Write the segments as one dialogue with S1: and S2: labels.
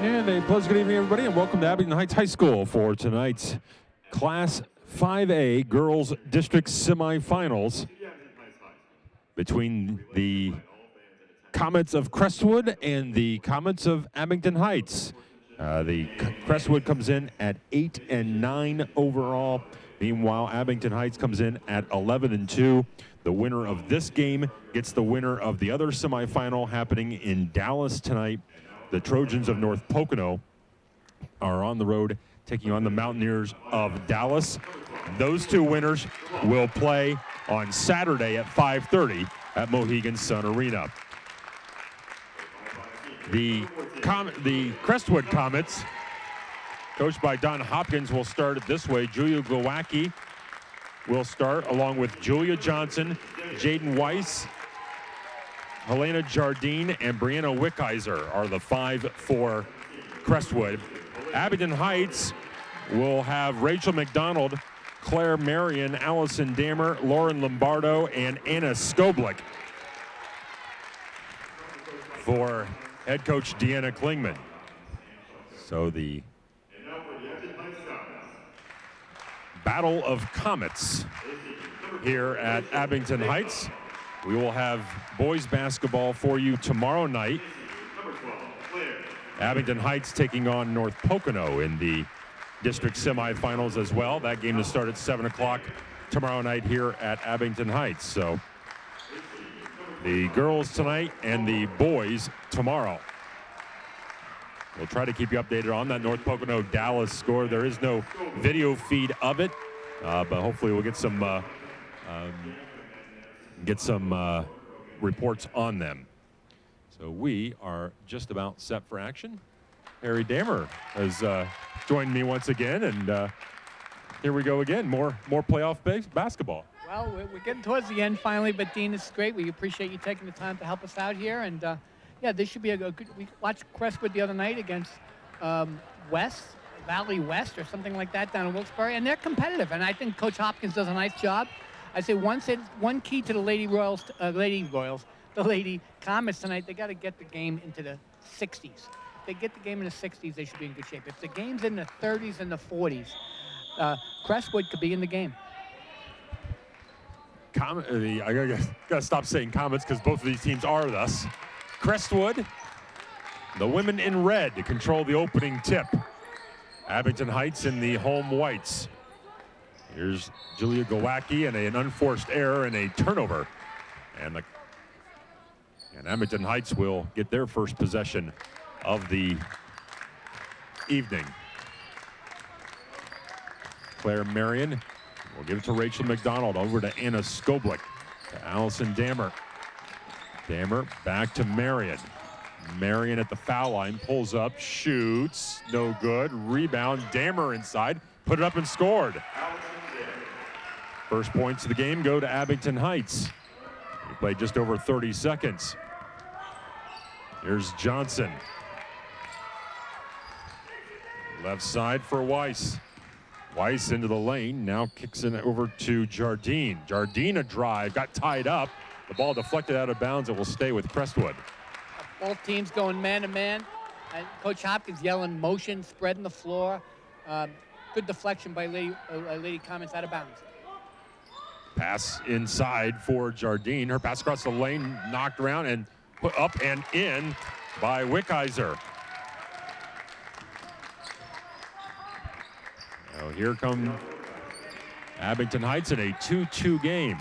S1: And a pleasant good evening, everybody, and welcome to Abington Heights High School for tonight's Class 5A Girls District Semifinals between the Comets of Crestwood and the Comets of Abington Heights. The Crestwood comes in at 8-9 overall. Meanwhile, Abington Heights comes in at 11-2. The winner of this game gets the winner of the other semifinal happening in Dallas tonight. The Trojans of North Pocono are on the road taking on the Mountaineers of Dallas. Those two winners will play on Saturday at 5:30 at Mohegan Sun Arena. The Crestwood Comets, coached by Don Hopkins, will start it this way. Julia Glowacki will start along with Julia Johnson, Jaden Weiss, Helena Jardine, and Brianna Wickizer are the five for Crestwood. Abington Heights will have Rachel McDonald, Claire Marion, Allison Dammer, Lauren Lombardo, and Anna Skoblik for head coach Deanna Klingman. So the Battle of Comets here at Abington Heights. We will have boys basketball for you tomorrow night. Abington Heights taking on North Pocono in the district semifinals as well. That game to start at 7 o'clock tomorrow night here at Abington Heights. So the girls tonight and the boys tomorrow. We'll try to keep you updated on that North Pocono Dallas score. There is no video feed of it, but hopefully we'll get some reports on them. So we are just about set for action. Harry Dammer has joined me once again, and here we go again. More playoff basketball.
S2: Well, we're getting towards the end finally, but Dean, it's great. We appreciate you taking the time to help us out here, and yeah, this should be a good. We watched Crestwood the other night against Valley West or something like that down in Wilkes-Barre, and they're competitive. And I think Coach Hopkins does a nice job. I say one key to the Lady Comets tonight, they got to get the game into the 60s. If they get the game in the 60s, they should be in good shape. If the game's in the 30s and the 40s, Crestwood could be in the game.
S1: I gotta stop saying Comets because both of these teams are thus. Crestwood, the women in red to control the opening tip. Abington Heights in the home whites. Here's Julia Glowacki and an unforced error and a turnover. And Abington Heights will get their first possession of the evening. Claire Marion will give it to Rachel McDonald, over to Anna Skoblik, to Allison Dammer. Dammer back to Marion. Marion at the foul line, pulls up, shoots, no good. Rebound, Dammer inside, put it up and scored. First points of the game go to Abington Heights. We played just over 30 seconds. Here's Johnson. Left side for Weiss. Weiss into the lane, now kicks it over to Jardine. Jardine a drive, got tied up. The ball deflected out of bounds. It will stay with Crestwood.
S2: Both teams going man-to-man. And Coach Hopkins yelling motion, spreading the floor. Good deflection by Lady Comets out of bounds.
S1: Pass inside for Jardine. Her pass across the lane, knocked around and put up and in by Wickizer. Now here come Abington Heights in a 2-2 game.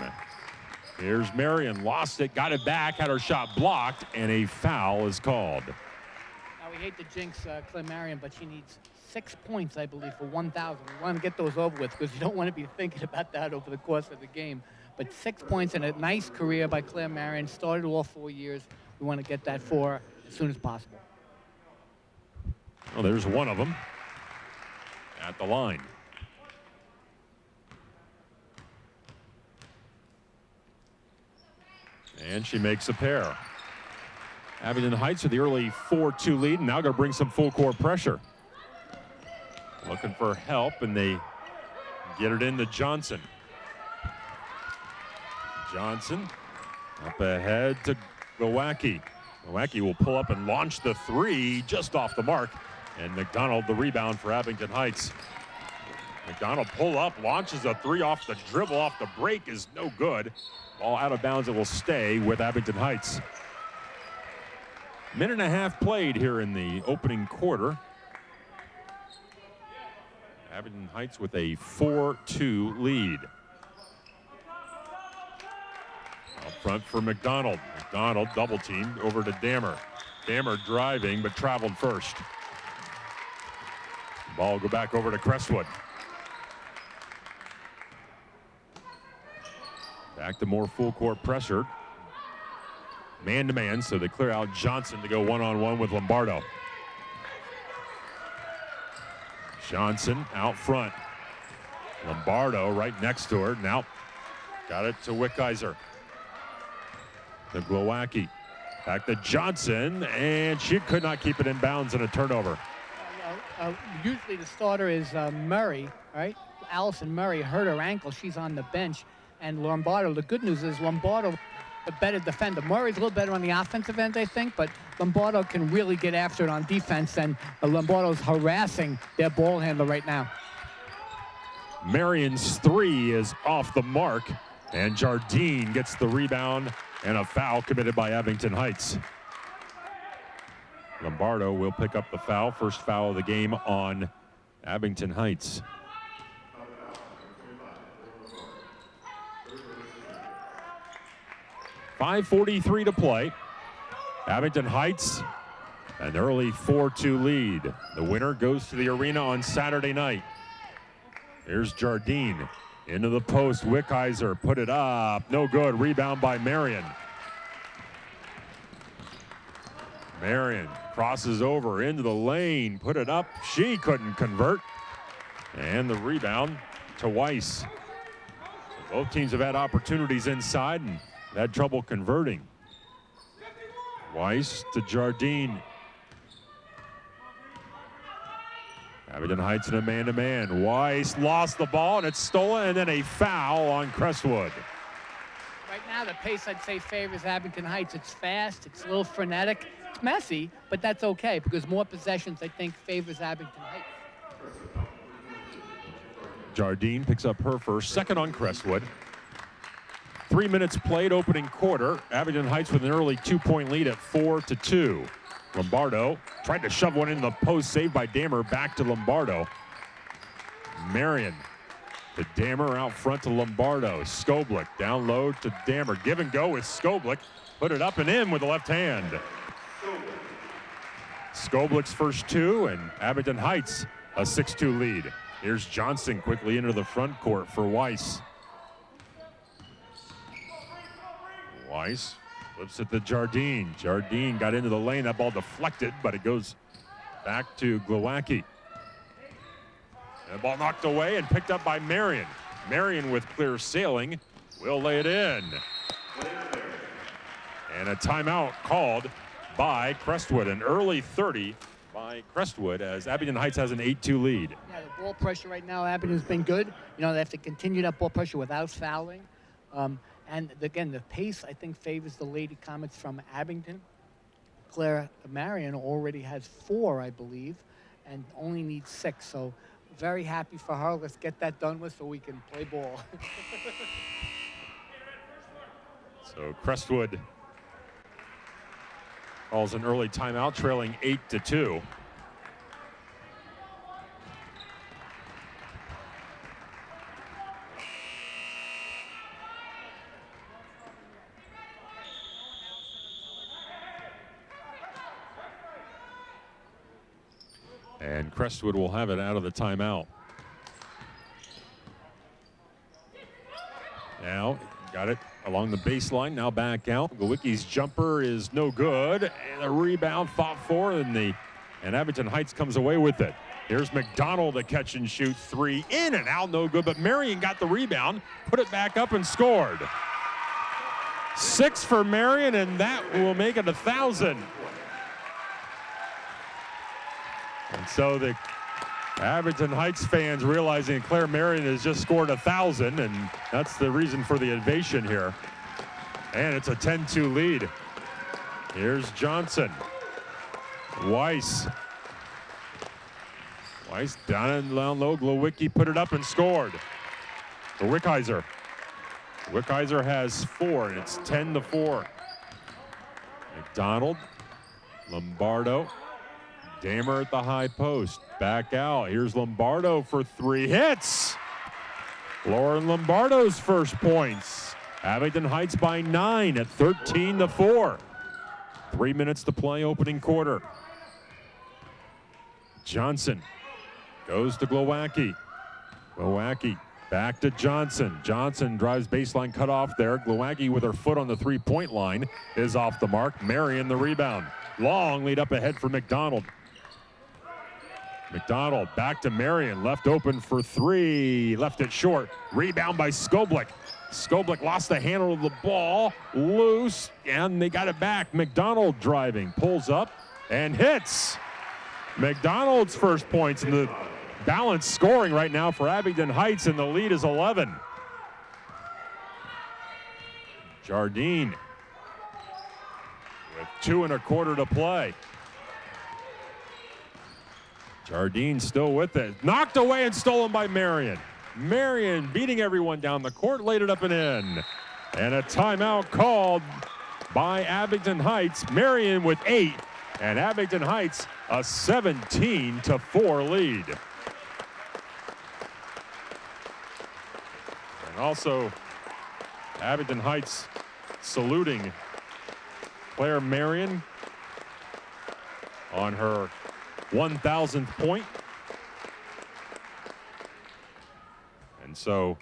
S1: Here's Marion, lost it, got it back, had her shot blocked, and a foul is called.
S2: Now we hate to jinx Claire Marion, but she needs 6 points, I believe, for 1,000. We want to get those over with because you don't want to be thinking about that over the course of the game. But 6 points and a nice career by Claire Marion. Started all 4 years. We want to get that for her as soon as possible.
S1: Well, there's one of them at the line. And she makes a pair. Abington Heights with the early 4-2 lead, and now going to bring some full court pressure. Looking for help, and they get it into Johnson. Johnson up ahead to Glowacki. Glowacki will pull up and launch the three just off the mark. And McDonald the rebound for Abington Heights. McDonald pull up, launches a three off the dribble, off the break is no good. Ball out of bounds, it will stay with Abington Heights. Minute and a half played here in the opening quarter. Abington Heights with a 4-2 lead. Out front for McDonald. McDonald double teamed over to Dammer. Dammer driving but traveled first. Ball go back over to Crestwood. Back to more full court pressure. Man to man, so they clear out Johnson to go one-on-one with Lombardo. Johnson out front. Lombardo right next to her. Now got it to Wickheiser. To Glowacki. Back to Johnson, and she could not keep it in bounds, and a turnover.
S2: Usually the starter is Murray, right? Allison Murray hurt her ankle. She's on the bench. And Lombardo, the good news is Lombardo, the better defender. Murray's a little better on the offensive end, I think, but Lombardo can really get after it on defense, and Lombardo's harassing their ball handler right now.
S1: Marion's three is off the mark, and Jardine gets the rebound and a foul committed by Abington Heights. Lombardo will pick up the foul, first foul of the game on Abington Heights. 5:43 to play. Abington Heights, an early 4-2 lead. The winner goes to the arena on Saturday night. Here's Jardine into the post. Wickheiser put it up. No good. Rebound by Marion. Marion crosses over into the lane. Put it up. She couldn't convert. And the rebound to Weiss. So both teams have had opportunities inside and had trouble converting. Weiss to Jardine. Abington Heights in a man-to-man. Weiss lost the ball and it's stolen, and then a foul on Crestwood.
S2: Right now the pace, I'd say, favors Abington Heights. It's fast, it's a little frenetic, it's messy, but that's okay because more possessions, I think, favors Abington Heights.
S1: Jardine picks up her first, second on Crestwood. 3 minutes played, opening quarter. Abington Heights with an early 2-point lead at 4-2. Lombardo tried to shove one into the post, saved by Dammer. Back to Lombardo. Marion to Dammer, out front to Lombardo. Skoblik down low to Dammer. Give and go with Skoblik. Put it up and in with the left hand. Skoblik's first two, and Abington Heights a 6-2 lead. Here's Johnson quickly into the front court for Weiss. Weiss flips it to Jardine. Jardine got into the lane. That ball deflected, but it goes back to Glowacki. And the ball knocked away and picked up by Marion. Marion with clear sailing will lay it in. And a timeout called by Crestwood. An early 30 by Crestwood as Abington Heights has an 8-2 lead.
S2: Yeah, the ball pressure right now, Abington's been good. You know, they have to continue that ball pressure without fouling. And again, the pace, I think, favors the Lady Comets from Abington. Claire Marion already has 4, I believe, and only needs 6. So very happy for her. Let's get that done with so we can play ball.
S1: So Crestwood calls an early timeout, trailing 8-2. And Crestwood will have it out of the timeout. Now got it along the baseline, now back out. Gowicki's jumper is no good, and a rebound fought for, and Abington Heights comes away with it. Here's McDonald, a catch and shoot three, in and out, no good, but Marion got the rebound, put it back up and scored. 6 for Marion, and that will make it 1,000. And so the Abington Heights fans realizing Claire Marion has just scored 1,000, and that's the reason for the ovation here. And it's a 10-2 lead. Here's Johnson. Weiss Weiss down low. Glowicki put it up and scored for Wickheiser. Wickheiser has 4, and it's 10-4. McDonald, Lombardo, Damer at the high post. Back out. Here's Lombardo for 3 hits. Lauren Lombardo's first points. Abington Heights by 9 at 13-4. 3 minutes to play, opening quarter. Johnson goes to Glowacki. Glowacki back to Johnson. Johnson drives baseline cut off there. Glowacki with her foot on the 3-point line is off the mark. Marion the rebound. Long lead up ahead for McDonald. McDonald back to Marion, left open for 3, left it short. Rebound by Skoblik. Skoblik lost the handle of the ball, loose, and they got it back. McDonald driving, pulls up, and hits. McDonald's first points in the balanced scoring right now for Abington Heights, and the lead is 11. Jardine with 2 1/4 to play. Jardine still with it. Knocked away and stolen by Marion. Marion beating everyone down the court, laid it up and in. And a timeout called by Abington Heights. Marion with 8, and Abington Heights a 17-4 lead. And also Abington Heights saluting Claire Marion on her 1,000th point. And so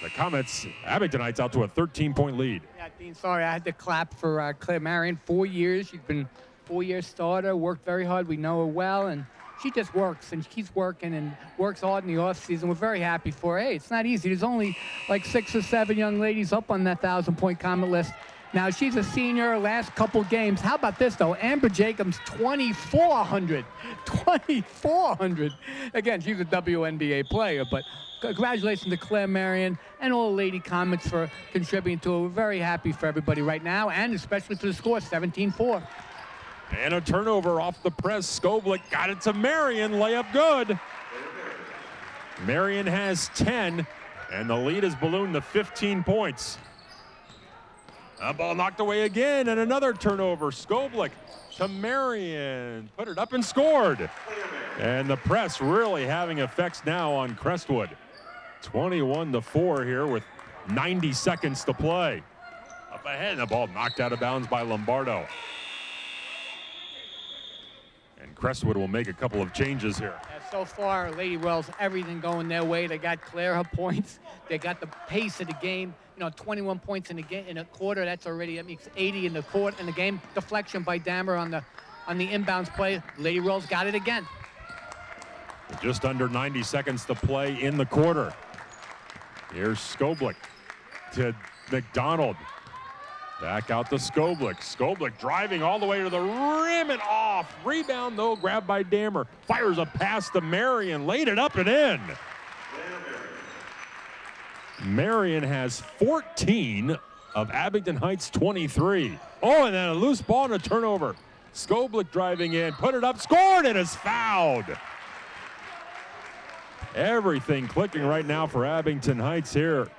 S1: the Comets, Abington Heights out to a 13-point lead.
S2: Yeah, Dean, sorry, I had to clap for Claire Marion. 4 years, she's been 4-year starter, worked very hard. We know her well, and she just works, and she keeps working and works hard in the offseason. We're very happy for her. Hey, it's not easy. There's only like 6 or 7 young ladies up on that 1,000-point Comet list. Now, she's a senior, last couple games. How about this, though? Amber Jacobs, 2,400. 2,400. Again, she's a WNBA player, but congratulations to Claire Marion and all the Lady Comets for contributing to it. We're very happy for everybody right now, and especially for the score, 17-4.
S1: And a turnover off the press. Skoblik got it to Marion. Layup good. Marion has 10, and the lead is ballooned to 15 points. A ball knocked away again, and another turnover. Skoblik to Marion. Put it up and scored. And the press really having effects now on Crestwood. 21-4 here with 90 seconds to play. Up ahead, and the ball knocked out of bounds by Lombardo. And Crestwood will make a couple of changes here.
S2: So far, Lady Wells, everything going their way. They got Claire her points. They got the pace of the game. You know, 21 points in a quarter. That makes 80 in the court in the game. Deflection by Damer on the inbounds play. Lady Wells got it again.
S1: Just under 90 seconds to play in the quarter. Here's Skoblik to McDonald. Back out to Skoblik. Skoblik driving all the way to the rim and off. Rebound, though, grabbed by Damer. Fires a pass to Marion. Laid it up and in. Marion has 14 of Abington Heights' 23. Oh, and then a loose ball and a turnover. Skoblik driving in, put it up, scored, and is fouled. Everything clicking right now for Abington Heights here.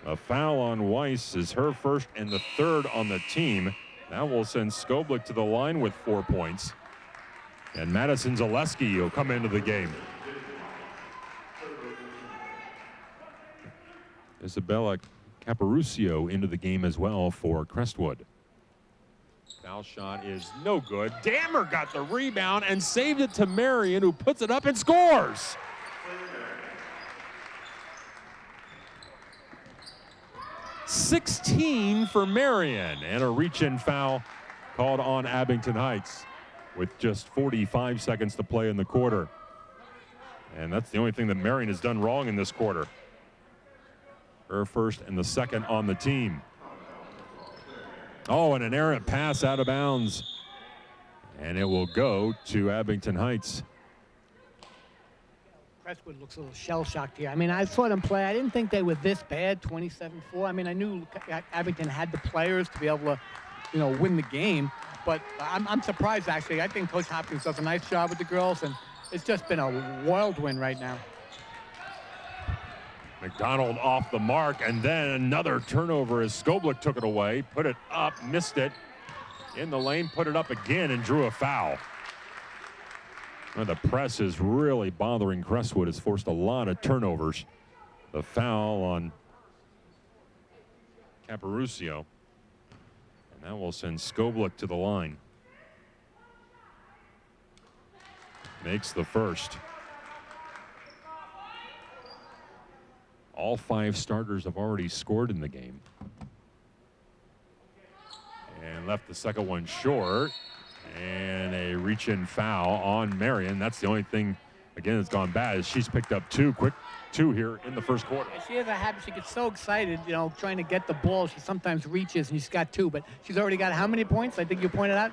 S1: A foul on Weiss is her first and the third on the team. That will send Skoblik to the line with 4 points. And Madison Zaleski will come into the game. Isabella Caparucio into the game as well for Crestwood. Foul shot is no good. Damer got the rebound and saved it to Marion, who puts it up and scores. .16 for Marion, and a reach-in foul called on Abington Heights with just 45 seconds to play in the quarter. And that's the only thing that Marion has done wrong in this quarter. Her first and the second on the team. Oh, and an errant pass out of bounds. And it will go to Abington Heights.
S2: Crestwood looks a little shell-shocked here. I mean, I saw them play. I didn't think they were this bad, 27-4. I mean, I knew Abington had the players to be able to, you know, win the game. But I'm surprised, actually. I think Coach Hopkins does a nice job with the girls. And it's just been a whirlwind right now.
S1: McDonald off the mark, and then another turnover as Skoblik took it away, put it up, missed it. In the lane, put it up again, and drew a foul. Well, the press is really bothering Crestwood. Has forced a lot of turnovers. The foul on Caparucio. And that will send Skoblik to the line. Makes the first. All 5 starters have already scored in the game. And left the second one short. And a reach-in foul on Marion. That's the only thing, again, that's gone bad is she's picked up 2 here in the first quarter.
S2: She has a habit. She gets so excited, you know, trying to get the ball. She sometimes reaches, and she's got 2. But she's already got how many points? I think you pointed out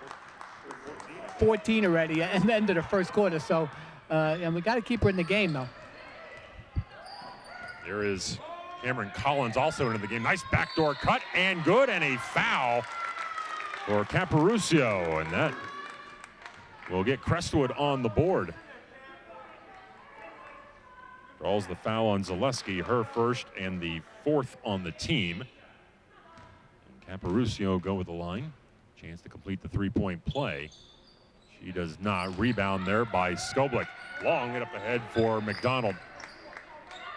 S2: 14 already at the end of the first quarter. So, and we got to keep her in the game, though.
S1: There is Cameron Collins also into the game. Nice backdoor cut and good, and a foul for Caparucio, and that will get Crestwood on the board. Draws the foul on Zaleski, her first and the 4th on the team. And Caparucio go with the line. Chance to complete the 3-point play. She does not. Rebound there by Skoblik. Long it up ahead for McDonald.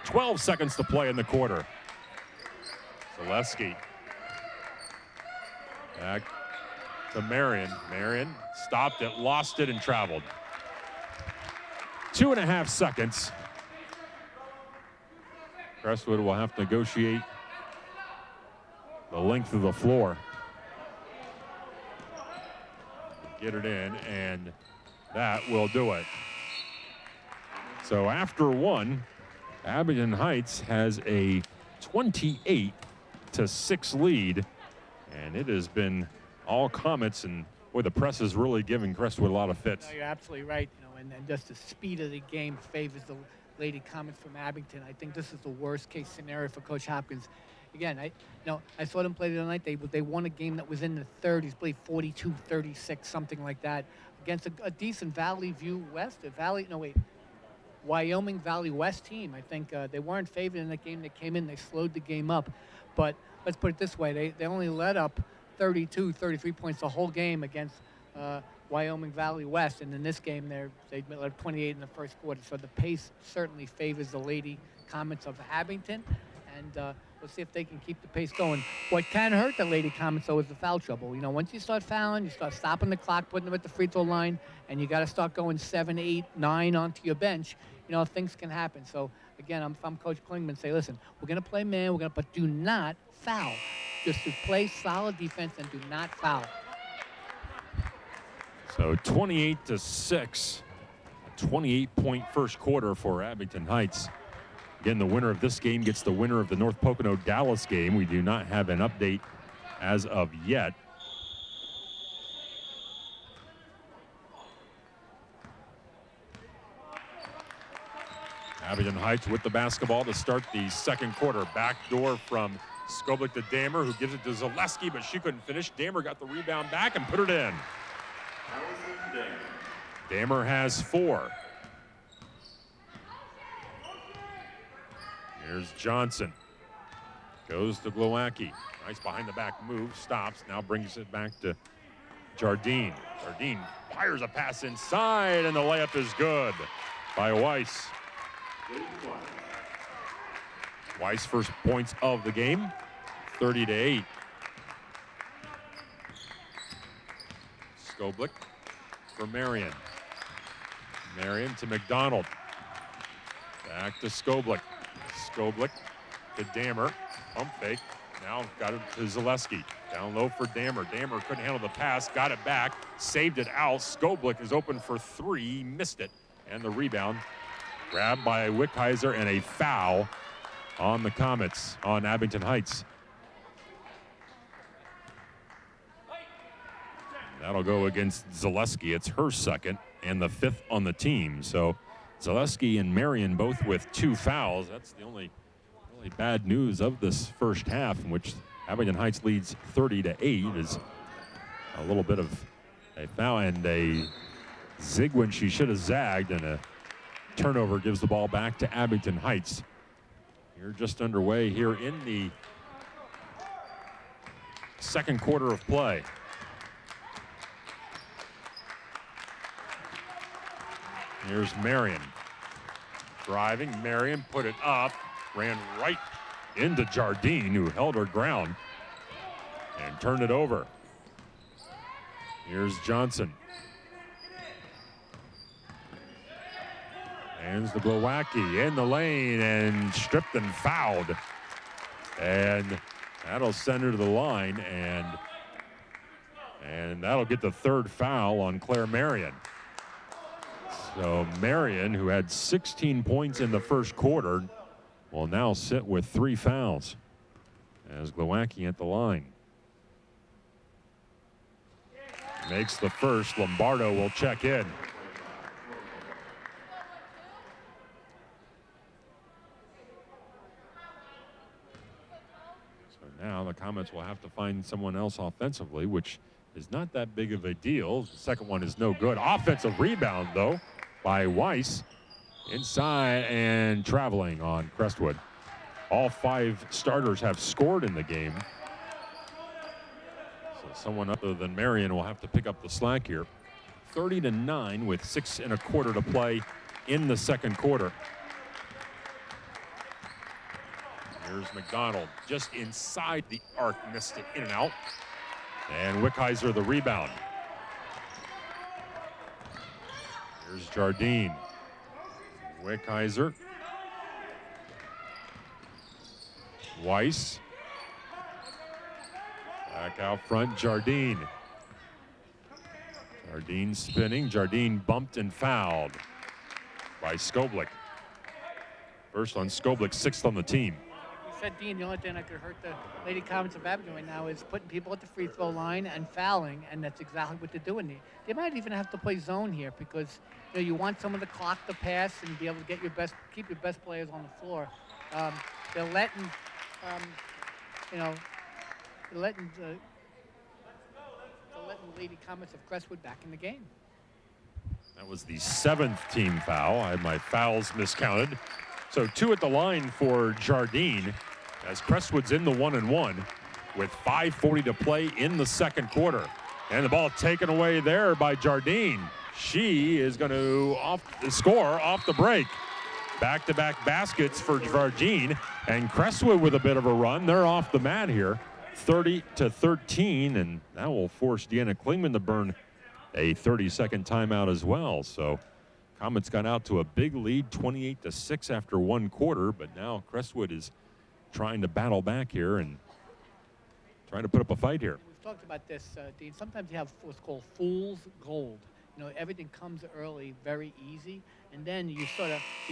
S1: 12 seconds to play in the quarter. Zaleski. Back to Marion. Marion stopped it, lost it, and traveled. 2.5 seconds. Crestwood will have to negotiate the length of the floor. Get it in, and that will do it. So after 1, Abington Heights has a 28-6 lead, and it has been all Comets, and boy, the press is really giving Crestwood a lot of fits.
S2: No, you're absolutely right. You know, and just the speed of the game favors the Lady Comets from Abington. I think this is the worst case scenario for Coach Hopkins. Again, I saw them play the other night. They won a game that was in the 30s, played 42-36, something like that, against a decent Wyoming Valley West team. I think they weren't favored in that game. They came in, they slowed the game up. But let's put it this way, they only let up 32, 33 points the whole game against Wyoming Valley West. And in this game, they let up 28 in the first quarter. So the pace certainly favors the Lady Comets of Abington. And we'll see if they can keep the pace going. What can hurt the Lady Comets, though, is the foul trouble. You know, once you start fouling, you start stopping the clock, putting them at the free throw line, and you got to start going 7, 8, 9 onto your bench. You know, things can happen. So, again, if I'm Coach Klingman, say, listen, we're going to play man, but do not foul. Just to play solid defense and do not foul.
S1: So 28-6, a 28-point first quarter for Abington Heights. Again, the winner of this game gets the winner of the North Pocono-Dallas game. We do not have an update as of yet. Abington Heights with the basketball to start the second quarter. Backdoor from Skoblik to Damer, who gives it to Zaleski, but she couldn't finish. Damer got the rebound back and put it in. Damer has 4. Here's Johnson. Goes to Glowacki. Nice behind the back move. Stops. Now brings it back to Jardine. Jardine fires a pass inside, and the layup is good by Weiss. Weiss first points of the game. 30-8. Skoblik for Marion. Marion to McDonald. Back to Skoblik. Skoblik to Damer. Pump fake. Now got it to Zaleski. Down low for Damer. Damer couldn't handle the pass. Got it back. Saved it out. Skoblik is open for 3. Missed it. And the rebound grabbed by Wickheiser, and a foul on the Comets, on Abington Heights. That'll go against Zaleski. It's her second and the 5th on the team. So Zaleski and Marion both with 2 fouls. That's the only really bad news of this first half, in which Abington Heights leads 30-8. Is a little bit of a foul and a zig when she should have zagged, and a turnover gives the ball back to Abington Heights. You're just underway here in the second quarter of play. Here's Marion. Driving, Marion put it up, ran right into Jardine, who held her ground and turned it over. Here's Johnson. Hands the Glowacki in the lane and stripped and fouled. And that'll send her to the line, and that'll get the third foul on Claire Marion. So Marion, who had 16 points in the first quarter, will now sit with 3 fouls as Glowacki at the line. Makes the first. Lombardo will check in. Now the Comets will have to find someone else offensively, which is not that big of a deal. The second one is no good. Offensive rebound, though, by Weiss. Inside and traveling on Crestwood. All 5 starters have scored in the game. So someone other than Marion will have to pick up the slack here. 30-9 with 6 1/4 to play in the second quarter. Here's McDonald, just inside the arc, missed it in and out. And Wickheiser the rebound. Here's Jardine. Wickheiser. Weiss. Back out front, Jardine. Jardine spinning. Jardine bumped and fouled by Skoblik. First on Skoblik, 6th on the team.
S2: Said, Dean, the only thing that could hurt the Lady Comets of Abington right now is putting people at the free throw line and fouling, and that's exactly what they're doing. They might even have to play zone here because you want someone to clock the pass and be able to get keep your best players on the floor. They're letting the Lady Comets of Crestwood back in the game.
S1: That was the 7th team foul. I had my fouls miscounted. So 2 at the line for Jardine as Crestwood's in the 1-1 with 5:40 to play in the second quarter. And the ball taken away there by Jardine. She is going to score off the break. Back-to-back baskets for Jardine, and Crestwood with a bit of a run. They're off the mat here, 30-13, and that will force Deanna Klingman to burn a 30-second timeout as well. So Comets got out to a big lead, 28-6 after 1 quarter, but now Crestwood is trying to battle back here and trying to put up a fight here.
S2: We've talked about this, Dean. Sometimes you have what's called fool's gold. Everything comes early, very easy, and then you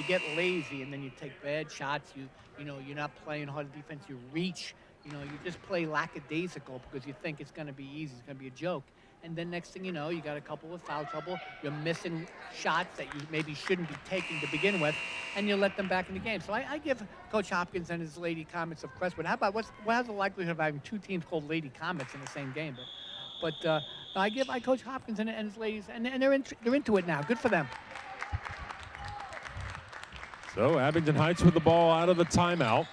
S2: get lazy, and then you take bad shots. You're not playing hard defense. You reach. You just play lackadaisical because you think it's going to be easy. It's going to be a joke. And then next thing you know, you got a couple of foul trouble. You're missing shots that you maybe shouldn't be taking to begin with, and you let them back in the game. So I give Coach Hopkins and his Lady Comets of Crestwood. How about how's the likelihood of having 2 teams called Lady Comets in the same game? But I Coach Hopkins and his ladies, and they're into it now. Good for them.
S1: So Abington Heights with the ball out of the timeout.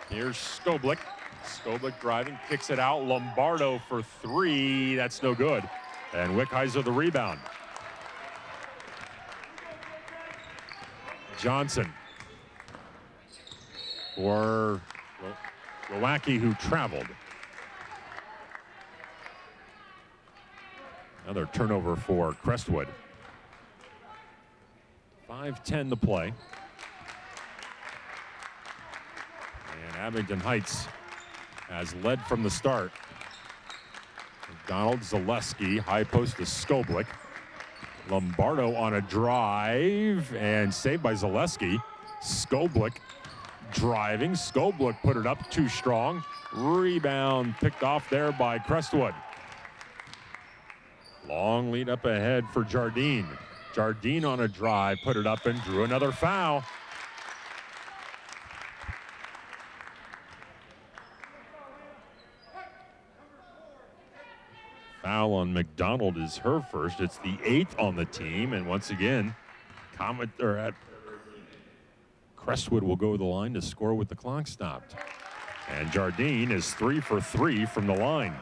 S1: Here's Skoblik. Skoblik driving, kicks it out. Lombardo for 3. That's no good. And Wickheiser the rebound. Johnson for Glowacki, who traveled. Another turnover for Crestwood. 5:10 to play. And Abington Heights has led from the start. McDonald, Zaleski, high post to Skoblik. Lombardo on a drive and saved by Zaleski. Skoblik driving. Skoblik put it up too strong. Rebound picked off there by Crestwood. Long lead up ahead for Jardine. Jardine on a drive, put it up and drew another foul. Foul on McDonald is her first. It's the 8th on the team, and once again, Crestwood will go to the line to score with the clock stopped. And Jardine is 3 for 3 from the line.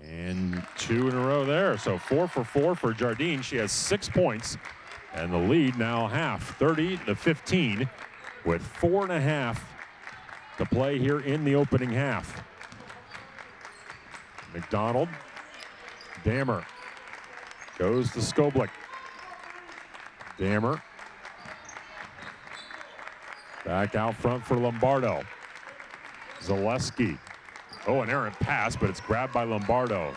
S1: And 2 in a row there. So 4 for 4 for Jardine. She has 6 points. And the lead now half, 30-15, with 4.5 to play here in the opening half. McDonald, Dammer goes to Skoblik. Dammer back out front for Lombardo. Zaleski. Oh, an errant pass, but it's grabbed by Lombardo.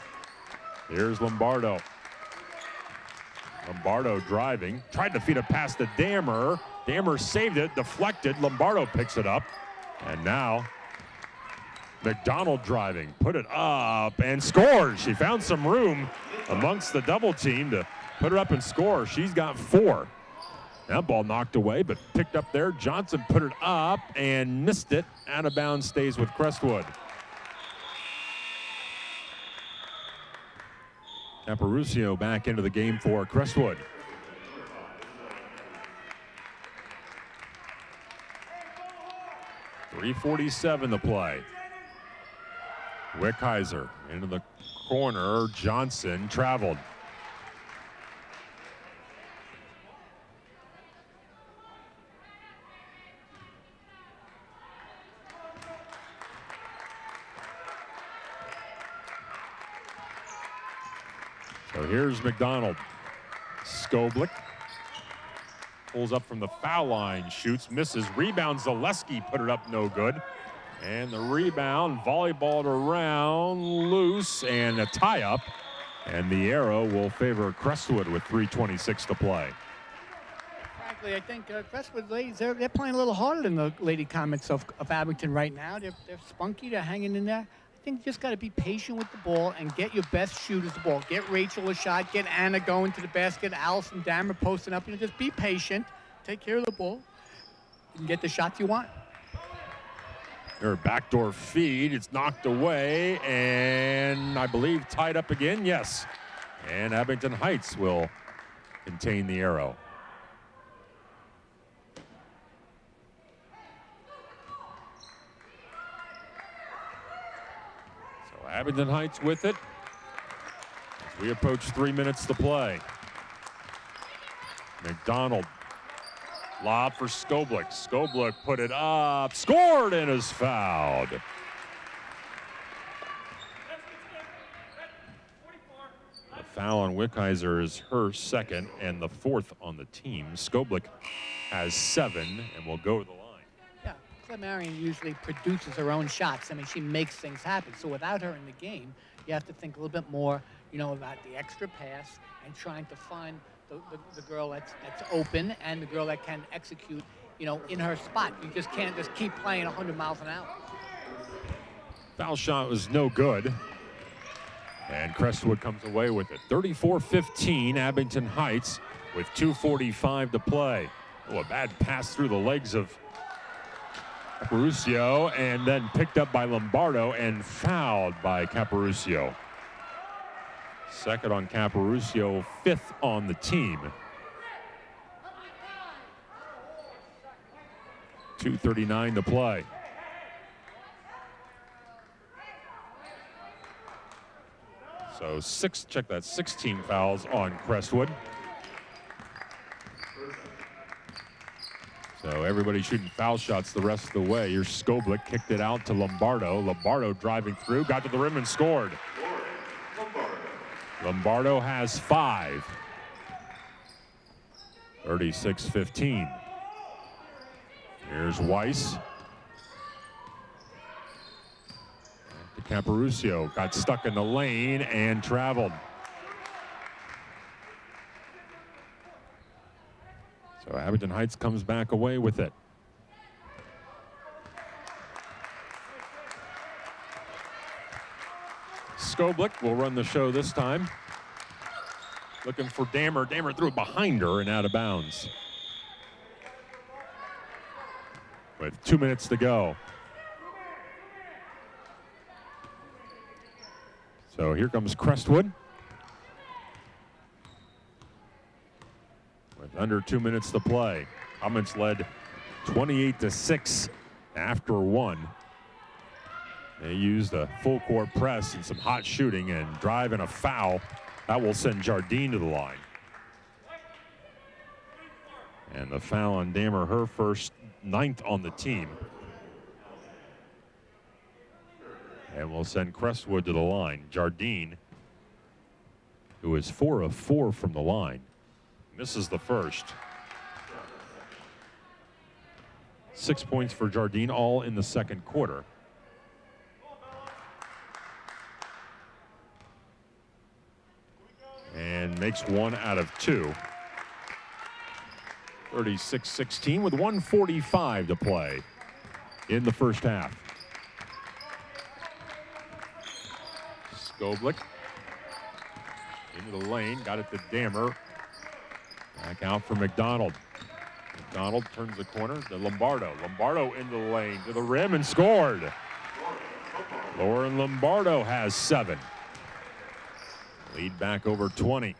S1: Here's Lombardo. Lombardo driving, tried to feed a pass to Dammer. Dammer saved it, deflected. Lombardo picks it up. And now McDonald driving, put it up and scores. She found some room amongst the double team to put it up and score. She's got 4. That ball knocked away, but picked up there. Johnson put it up and missed it. Out of bounds, stays with Crestwood. Caparucio back into the game for Crestwood. .347 to play. Wickheiser into the corner. Johnson traveled. So here's McDonald. Skoblik pulls up from the foul line, shoots, misses, rebounds. Zaleski put it up, no good. And the rebound, volleyballed around, loose, and a tie-up. And the arrow will favor Crestwood with 3:26 to play.
S2: Frankly, I think Crestwood ladies, they're playing a little harder than the Lady Comets of Abington right now. They're spunky, they're hanging in there. I think you just got to be patient with the ball and get your best shooters the ball. Get Rachel a shot, get Anna going to the basket, Allison Dammer posting up. Just be patient, take care of the ball, and get the shots you want.
S1: Her backdoor feed, it's knocked away, and I believe tied up again, yes. And Abington Heights will contain the arrow. So Abington Heights with it as we approach 3 minutes to play. McDonald. Lob for Skoblik. Skoblik put it up, scored, and is fouled. The foul on Wickheiser is her second and the 4th on the team. Skoblik has 7 and will go to the line.
S2: Yeah, Claire usually produces her own shots. I mean, she makes things happen. So without her in the game, you have to think a little bit more, about the extra pass and trying to find the girl that's open and the girl that can execute, in her spot. You just can't just keep playing 100 miles an hour.
S1: Foul shot was no good. And Crestwood comes away with it. 34-15, Abington Heights with 2:45 to play. Oh, a bad pass through the legs of Caparucio and then picked up by Lombardo and fouled by Caparucio. Second on Caparucio, 5th on the team. 2:39 to play. So 16 fouls on Crestwood. So everybody shooting foul shots the rest of the way. Here's Skoblik, kicked it out to Lombardo. Lombardo driving through, got to the rim and scored. Lombardo has 5. 36-15. Here's Weiss. To Caparucio, got stuck in the lane and traveled. So Abington Heights comes back away with it. Skoblik will run the show this time. Looking for Dammer. Dammer threw it behind her and out of bounds. With 2 minutes to go. So here comes Crestwood. With under 2 minutes to play. Comets led 28-6 after one. They used a full court press and some hot shooting and drive and a foul. That will send Jardine to the line. And the foul on Damer, her first, 9th on the team. And we'll send Crestwood to the line. Jardine, who is 4 of 4 from the line, misses the first. 6 points for Jardine, all in the second quarter. And makes 1 out of 2. 36-16 with 1:45 to play in the first half. Skoblik into the lane, got it to Damer. Back out for McDonald. McDonald turns the corner to Lombardo. Lombardo into the lane to the rim and scored. Lauren Lombardo has 7. Lead back over 20.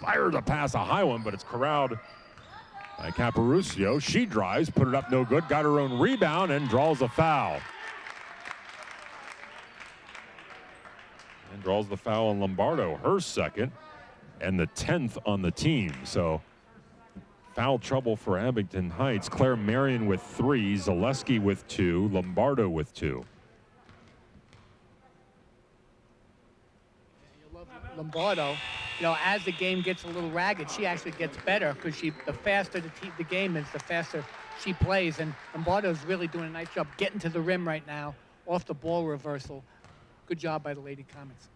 S1: Fires a pass, a high one, but it's corralled by Caparucio. She drives, put it up, no good. Got her own rebound and draws a foul. And draws the foul on Lombardo, her second, and the 10th on the team. So foul trouble for Abington Heights. Claire Marion with 3, Zaleski with 2, Lombardo with 2.
S2: Lombardo, you know, as the game gets a little ragged, she actually gets better because the faster the game is, the faster she plays. And Lombardo's really doing a nice job getting to the rim right now off the ball reversal. Good job by the Lady Comets.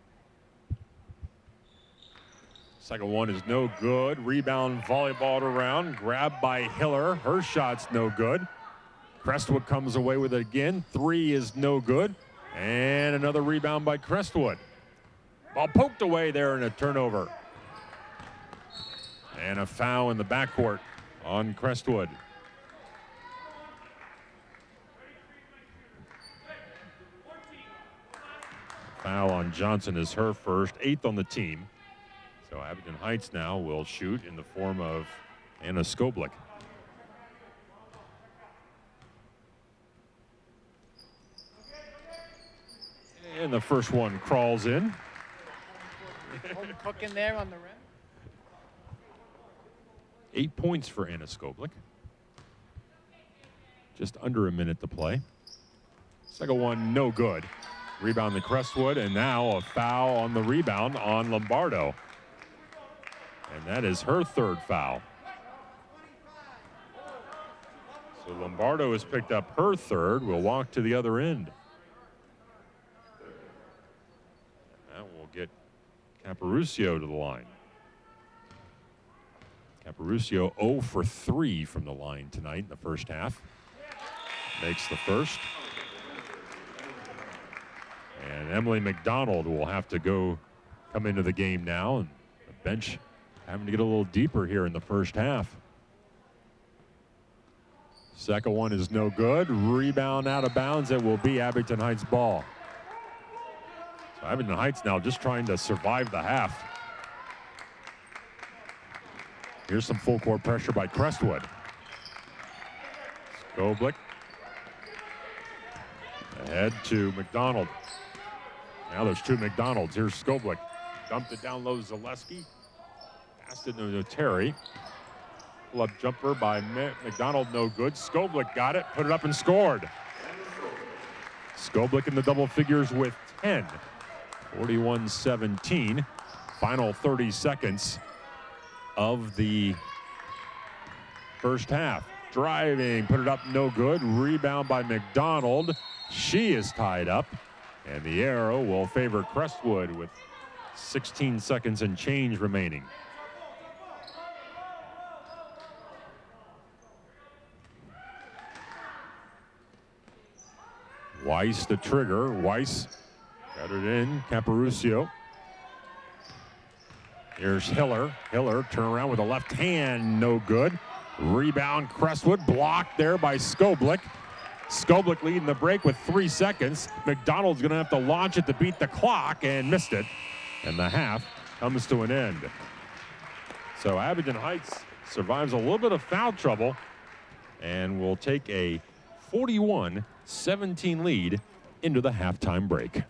S1: Second one is no good. Rebound volleyballed around, grabbed by Hiller. Her shot's no good. Crestwood comes away with it again. 3 is no good. And another rebound by Crestwood. Ball poked away there in a turnover. And a foul in the backcourt on Crestwood. Foul on Johnson is her first, 8th on the team. So Abington Heights now will shoot in the form of Anna Skoblik. And the first one crawls in.
S2: Cooking there on the rim.
S1: 8 points for Anna Skoblik. Just under a minute to play. Second one, no good. Rebound to Crestwood, and now a foul on the rebound on Lombardo. And that is her 3rd foul. So Lombardo has picked up her 3rd. Will walk to the other end. That will get Caparucio to the line. Caparucio 0 for 3 from the line tonight in the first half. Makes the first. And Emily McDonald will have to come into the game now. And the bench having to get a little deeper here in the first half. Second one is no good. Rebound out of bounds. It will be Abington Heights ball. So Abington Heights now just trying to survive the half. Here's some full court pressure by Crestwood. Skoblik. Ahead to McDonald. Now there's 2 McDonalds. Here's Skoblik. Dumped it down low, Zaleski. Passed it to Terry. Pull-up jumper by McDonald, no good. Skoblik got it, put it up and scored. Skoblik in the double figures with 10. 41-17. Final 30 seconds of the first half. Driving, put it up, no good. Rebound by McDonald. She is tied up. And the arrow will favor Crestwood with 16 seconds and change remaining. Weiss the trigger. Weiss got it in. Caparucio. Here's Hiller. Hiller turn around with a left hand. No good. Rebound Crestwood. Blocked there by Skoblik. Skoblik leading the break with 3 seconds. McDonald's going to have to launch it to beat the clock and missed it. And the half comes to an end. So Abington Heights survives a little bit of foul trouble and will take a 41-17 lead into the halftime break.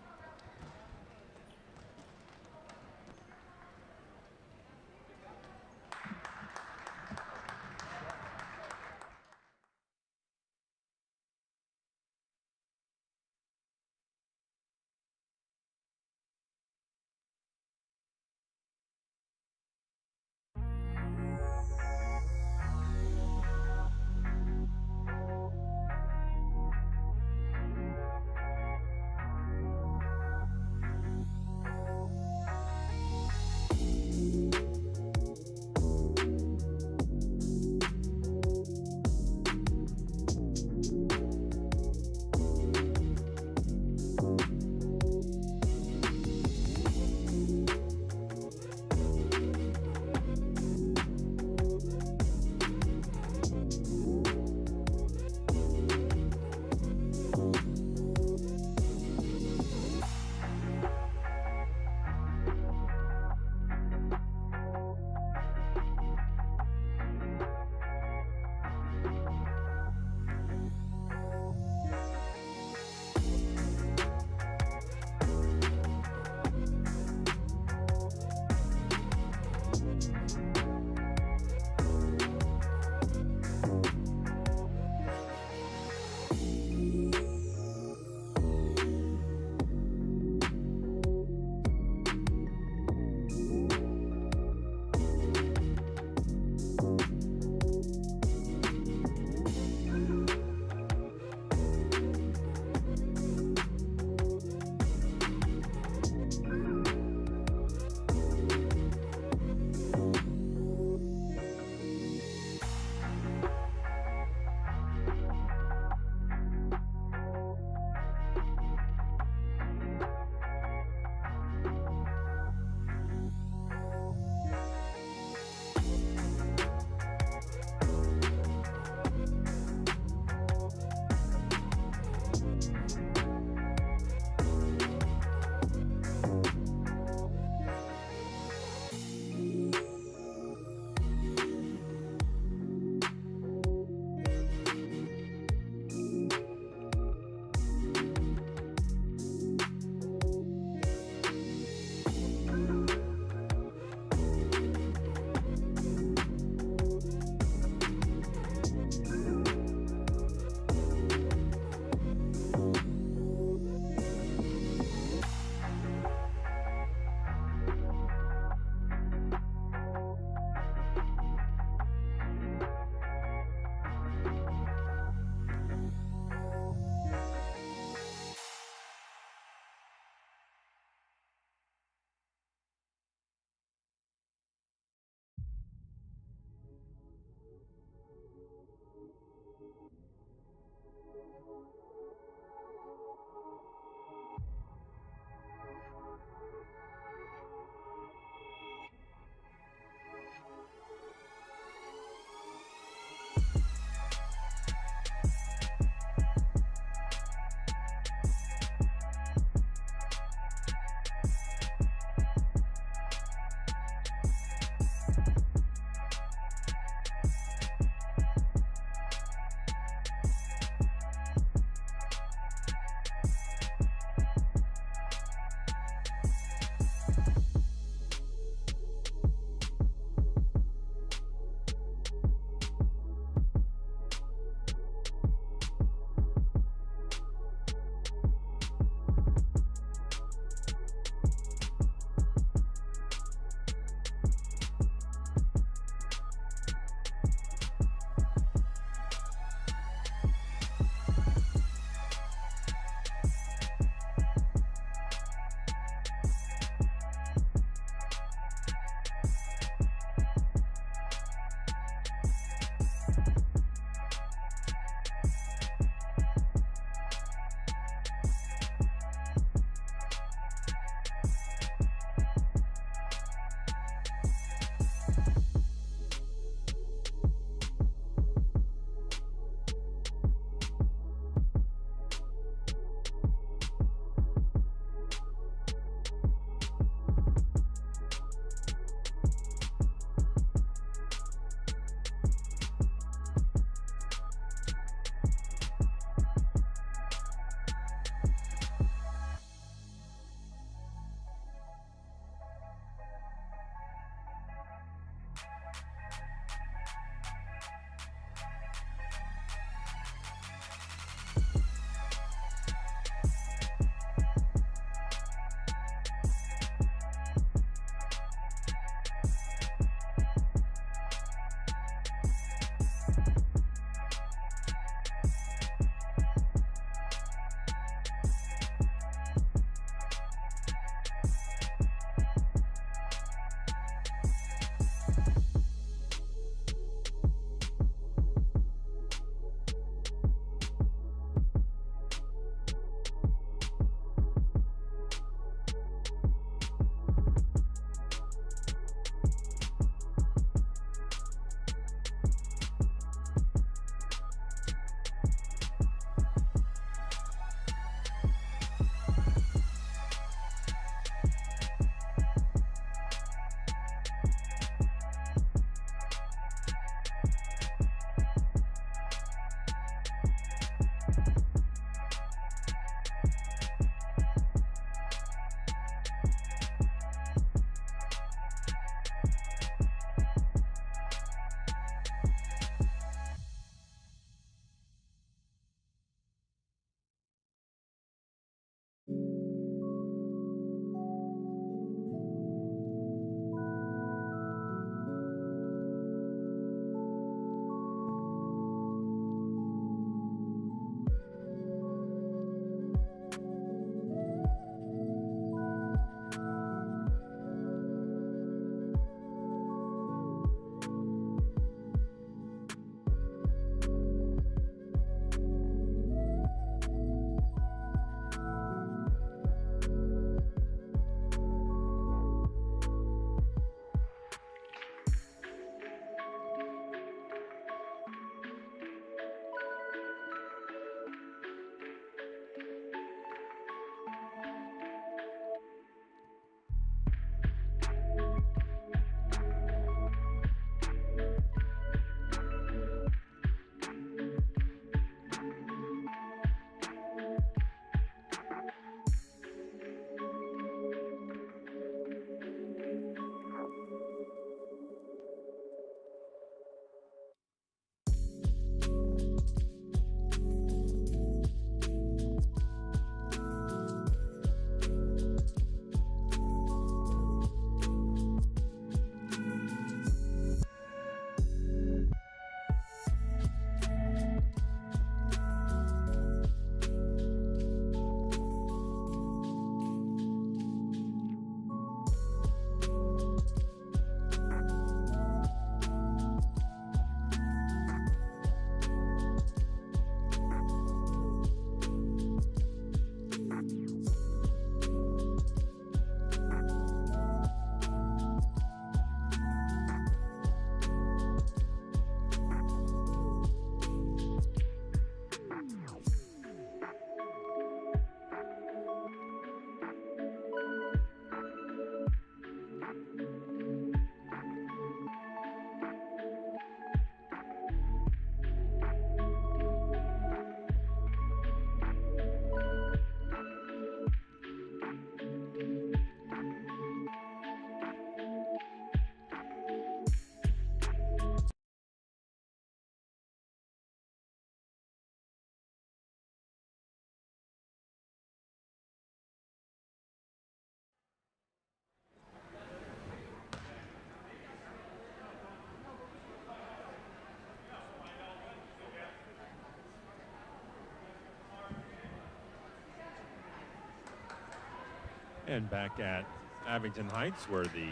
S1: And back at Abington Heights, where the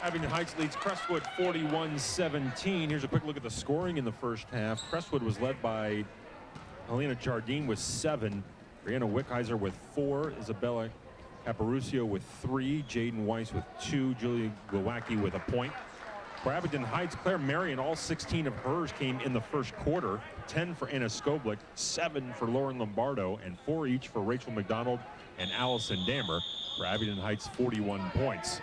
S1: Abington Heights leads Crestwood 41-17. Here's a quick look at the scoring in the first half. Crestwood was led by Helena Jardine with 7, Brianna Wickheiser with 4, Isabella Caparucio with 3, Jaden Weiss with 2, Julia Glowacki with a point. For Abington Heights, Claire Marion, all 16 of hers came in the first quarter. 10 for Anna Skoblik, 7 for Lauren Lombardo, and 4 each for Rachel McDonald and Allison Dammer. For Abington Heights, 41 points.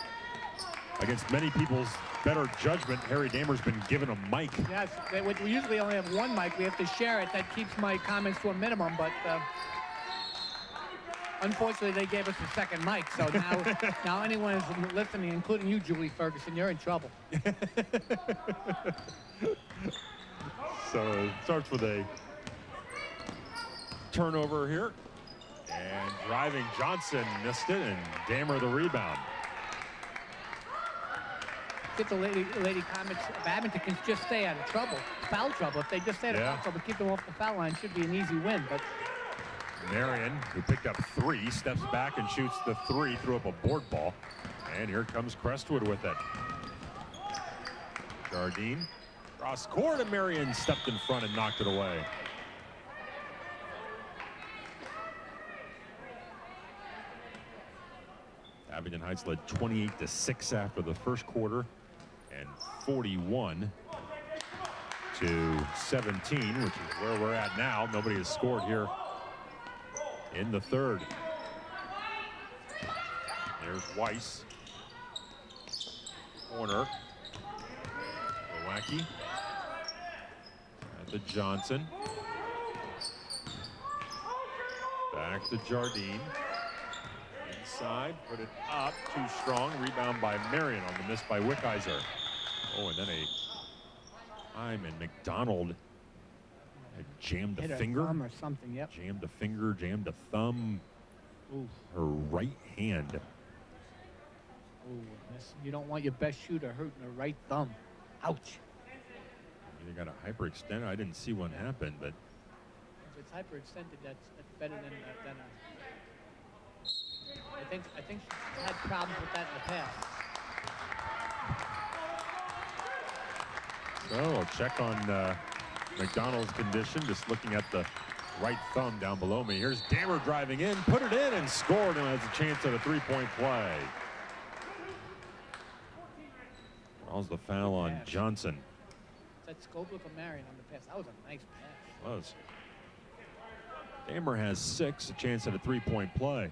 S1: Against many people's better judgment, Harry Dammer's been given a mic.
S2: Yes, we usually only have one mic. We have to share it. That keeps my comments to a minimum, but unfortunately, they gave us a second mic. So now anyone who's listening, including you, Julie Ferguson, you're in trouble.
S1: So it starts with a turnover here. And driving Johnson missed it, and Dammer the rebound.
S2: If the Lady Comets of Abington can just stay out of trouble, foul trouble. If they just stay out of foul trouble, keep them off the foul line, should be an easy win. But
S1: Marion, who picked up 3, steps back and shoots the 3, threw up a board ball. And here comes Crestwood with it. Jardine, cross court, and Marion stepped in front and knocked it away. Abington Heights led 28-6 after the first quarter and 41-17, which is where we're at now. Nobody has scored here in the third. There's Weiss. Corner. Glowacki. At the Johnson. Back to Jardine. Inside, put it up, too strong. Rebound by Marion on the miss by Wickheiser. Oh, and then and McDonald had jammed a finger.
S2: Thumb or something, yep.
S1: Jammed a finger, jammed a thumb.
S2: Ooh.
S1: Her right hand.
S2: Ooh, you don't want your best shooter hurting her right thumb. Ouch.
S1: You got a hyperextended. I didn't see what happened, but
S2: if it's hyperextended, that's better than a. I think she's had problems with that in the past.
S1: So I'll check on McDonald's condition, just looking at the right thumb down below me. Here's Dammer driving in, put it in, and scored, and has a chance at a 3-point play. Calls the foul on Johnson.
S2: That's Skoblik or Marion on the pass. That was a nice pass.
S1: Was. Dammer has 6, a chance at a 3-point play.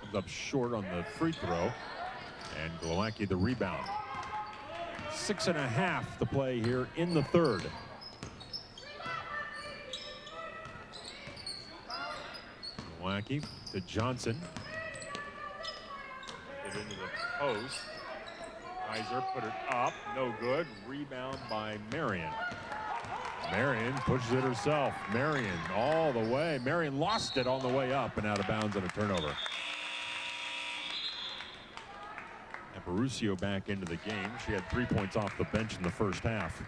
S1: Comes up short on the free throw, and Glowacki the rebound. 6.5 to play here in the third. Glowacki to Johnson. Get into the post. Kaiser put it up, no good. Rebound by Marion. Marion pushes it herself. Marion all the way. Marion lost it on the way up and out of bounds on a turnover. Caparucio back into the game. She had 3 points off the bench in the first half.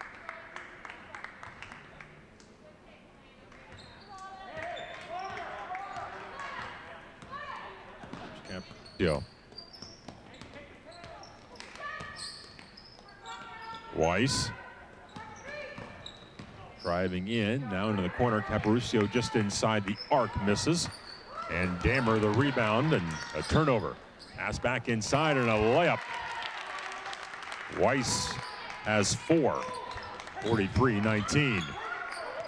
S1: Caparucio. Weiss. Driving in, now into the corner. Caparucio just inside the arc, misses. And Dammer the rebound and a turnover. Pass back inside and a layup. Weiss has 4. 43-19.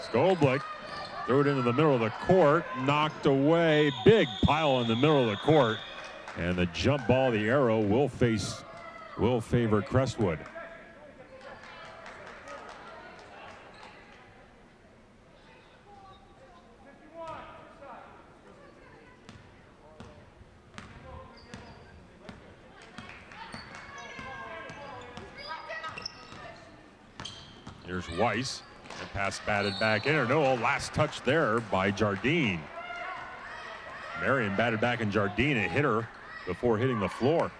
S1: Skoblik threw it into the middle of the court, knocked away. Big pile in the middle of the court. And the jump ball, the arrow, will favor Crestwood. Here's Weiss. The pass batted back in. No, last touch there by Jardine. Marion batted back in Jardine and hit her before hitting the floor.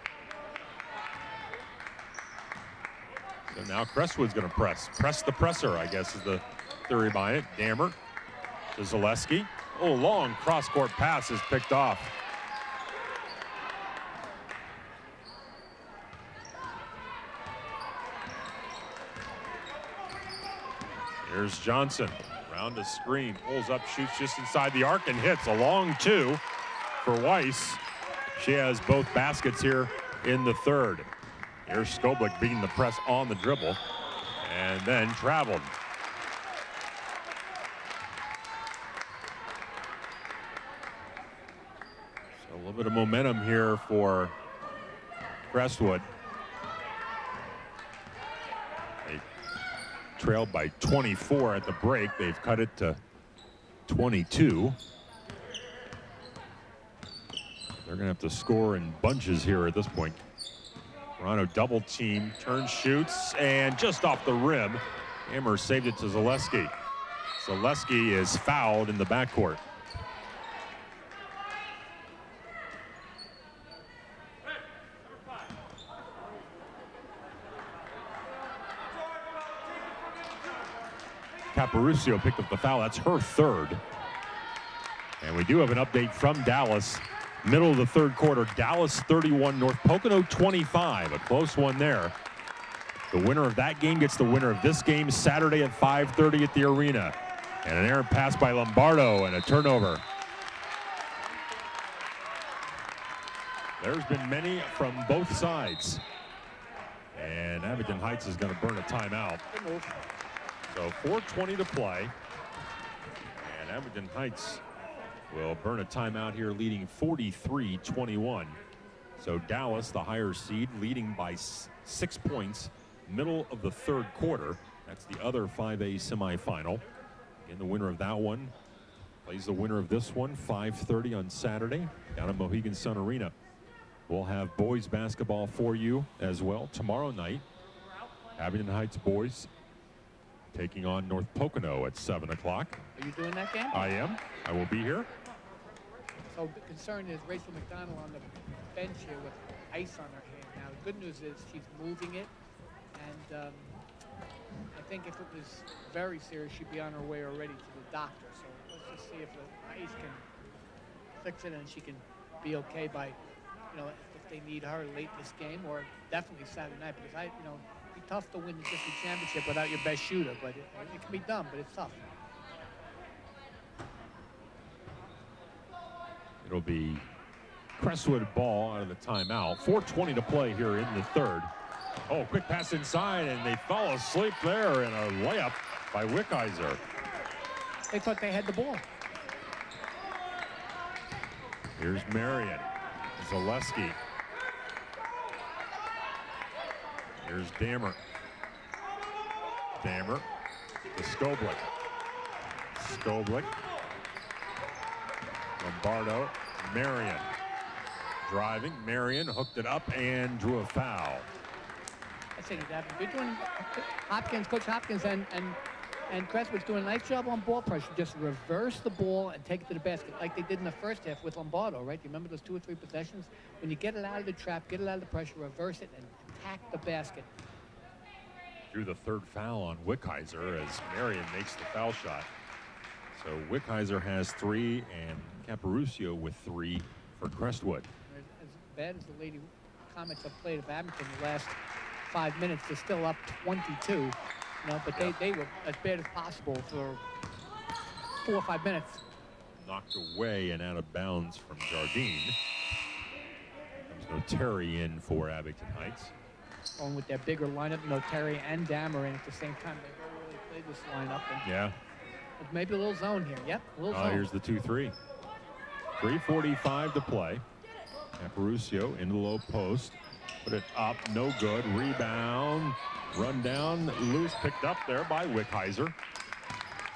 S1: So now Crestwood's going to press. Press the presser, I guess, is the theory behind it. Dammer to Zaleski. Oh, long cross-court pass is picked off. Here's Johnson. Round the screen, pulls up, shoots just inside the arc and hits a long two for Weiss. She has both baskets here in the third. Here's Skoblik beating the press on the dribble and then traveled. So a little bit of momentum here for Crestwood. They trailed by 24 at the break. They've cut it to 22. They're going to have to score in bunches here at this point. Toronto double team, turns, shoots, and just off the rim. Hammer saved it to Zaleski. Zaleski is fouled in the backcourt. Caparucio picked up the foul. That's her third. And we do have an update from Dallas. Middle of the third quarter, Dallas 31, North Pocono 25. A close one there. The winner of that game gets the winner of this game Saturday at 5:30 at the arena. And an errant pass by Lombardo and a turnover. There's been many from both sides. And Abington Heights is going to burn a timeout. So 4:20 to play. And Abington Heights will burn a timeout here, leading 43-21. So Dallas, the higher seed, leading by 6 points, middle of the third quarter. That's the other 5A semifinal. And the winner of that one plays the winner of this one, 5:30 on Saturday, down at Mohegan Sun Arena. We'll have boys basketball for you as well tomorrow night. Abington Heights boys taking on North Pocono at 7 o'clock.
S2: Are you doing that game?
S1: I am. I will be here.
S2: So the concern is Rachel McDonald on the bench here with ice on her hand. Now, the good news is she's moving it, and I think if it was very serious, she'd be on her way already to the doctor. So let's just see if the ice can fix it and she can be okay by, you know, if they need her late in this game, or definitely Saturday night, because it'd be tough to win the district championship without your best shooter, but it can be done, but it's tough.
S1: It'll be Crestwood ball out of the timeout. 4:20 to play here in the third. Oh, quick pass inside, and they fell asleep there, and a layup by Wickheiser.
S2: They thought they had the ball.
S1: Here's Marion. Zaleski. Here's Dammer. Dammer to Skoblik. Skoblik. Lombardo. Marion. Driving. Marion hooked it up and drew a foul.
S2: I think you're doing Hopkins, Coach Hopkins and Crestwood's doing a nice job on ball pressure. Just reverse the ball and take it to the basket like they did in the first half with Lombardo, right? You remember those 2 or 3 possessions? When you get it out of the trap, get it out of the pressure, reverse it, and attack the basket.
S1: Drew the third foul on Wickheiser as Marion makes the foul shot. So Wickheiser has 3 and Caparucio with 3 for Crestwood.
S2: As bad as the Lady Comets have played of Abington the last 5 minutes, they're still up 22. You know, but they were as bad as possible for 4 or 5 minutes.
S1: Knocked away and out of bounds from Jardine. Comes Noteri in for Abington Heights.
S2: Going with their bigger lineup, Noteri and Dammer in at the same time. They never really played this lineup. And
S1: yeah.
S2: Maybe a little zone here. Yep, a little zone.
S1: Here's the 2-3. 3:45 to play. Caparucio into the low post. Put it up, no good. Rebound, run down, loose, picked up there by Wickheiser.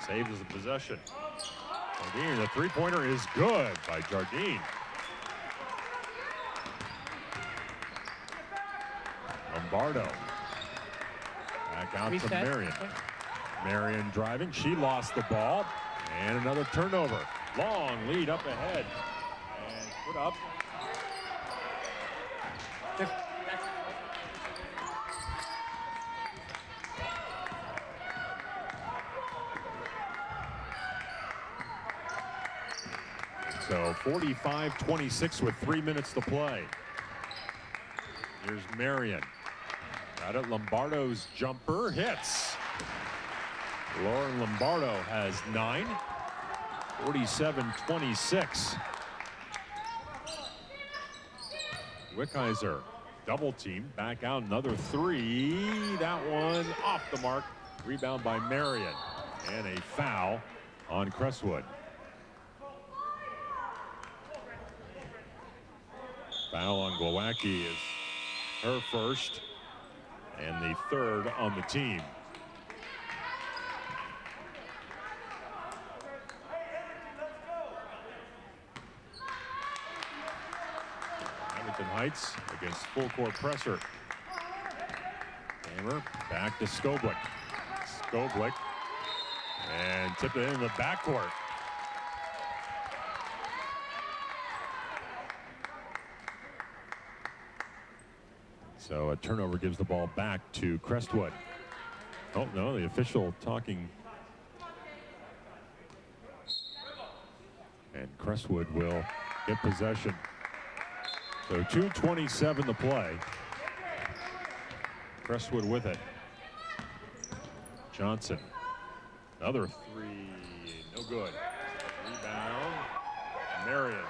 S1: Saves the possession. Jardine, the three-pointer is good by Jardine. Lombardo. Back out to Marion. Marion driving, she lost the ball. And another turnover. Long lead up ahead. And put up. So 45-26 with 3 minutes to play. Here's Marion. Got it. Lombardo's jumper hits. Lauren Lombardo has 9. 47-26. Wickheiser double team. Back out another 3. That one off the mark. Rebound by Marion. And a foul on Crestwood. Foul on Glowacki is her first and the third on the team. Abington Heights against full court pressure. Hammer back to Skoblick. Skoblick and tipped it in the backcourt. So a turnover gives the ball back to Crestwood. Oh no, the official talking. And Crestwood will get possession. So 2:27 to play. Crestwood with it. Johnson. Another 3, no good. Rebound. Marion.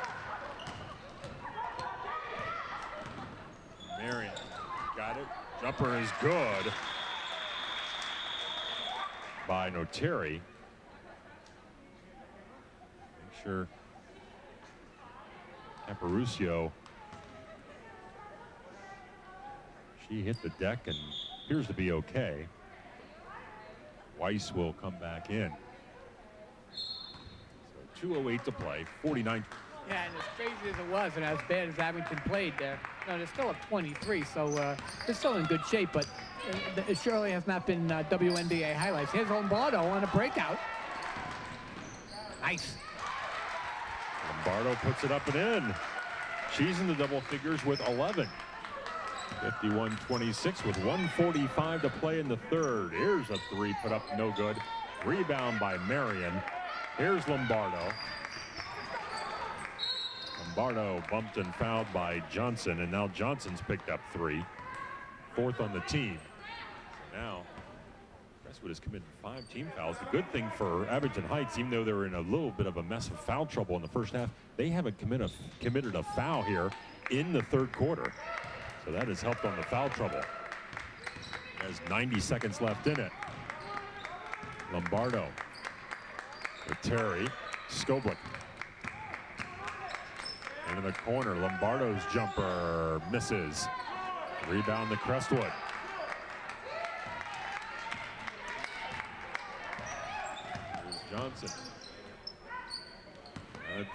S1: Marion. Got it. Jumper is good by Noteri. Make sure Caparucio. She hit the deck and appears to be okay. Weiss will come back in. So 2:08 to play. 49.
S2: Yeah, and as crazy as it was, and as bad as Abington played there, they're still up 23, so they're still in good shape, but it surely has not been WNBA highlights. Here's Lombardo on a breakout. Nice.
S1: Lombardo puts it up and in. She's in the double figures with 11. 51-26 with 1:45 to play in the third. Here's a 3 put up, no good. Rebound by Marion. Here's Lombardo. Lombardo bumped and fouled by Johnson, and now Johnson's picked up 3. 4th on the team. So now Crestwood has committed 5 team fouls. The good thing for Abington Heights, even though they were in a little bit of a mess of foul trouble in the first half, they haven't committed a foul here in the third quarter. So that has helped on the foul trouble. There's 90 seconds left in it. Lombardo. With Terry. Skoblick. Into the corner. Lombardo's jumper misses. Rebound to Crestwood. Here's Johnson.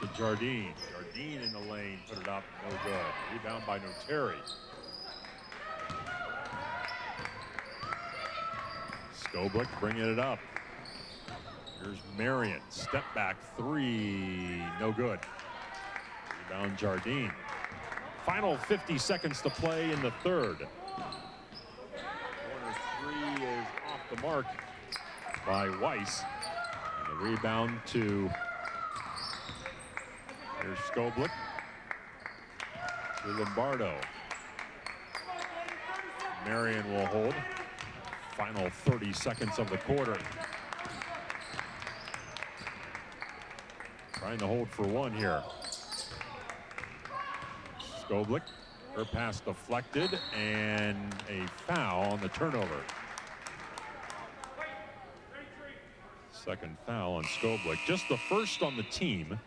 S1: To Jardine. Jardine in the lane. Put it up. No good. Rebound by Noteri. Skoblick bringing it up. Here's Marion. Step back 3. No good. Rebound Jardine. Final 50 seconds to play in the third. Corner 3 is off the mark by Weiss. And the rebound to. Here's Skoblick. To Lombardo. Marion will hold. Final 30 seconds of the quarter. Trying to hold for 1 here. Skoblick. Her pass deflected and a foul on the turnover. Second foul on Skoblick. Just the first on the team.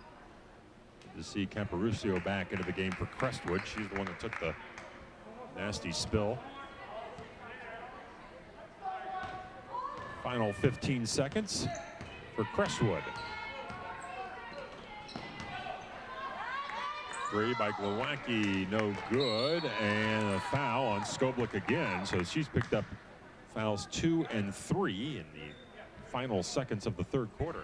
S1: To see Caparucio back into the game for Crestwood. She's the one that took the nasty spill. Final 15 seconds for Crestwood. 3 by Glowacki, no good, and a foul on Skoblick again. So she's picked up fouls 2 and 3 in the final seconds of the third quarter.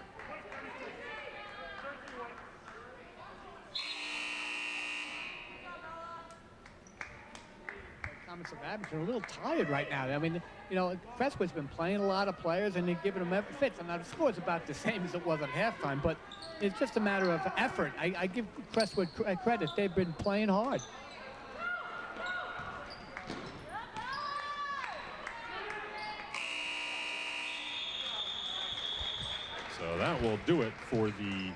S2: Comets of Abington are a little tired right now. I mean, you know, Crestwood's been playing a lot of players, and they're giving them every fit. So now the score's about the same as it was at halftime, but it's just a matter of effort. I give Crestwood credit. They've been playing hard.
S1: So that will do it for the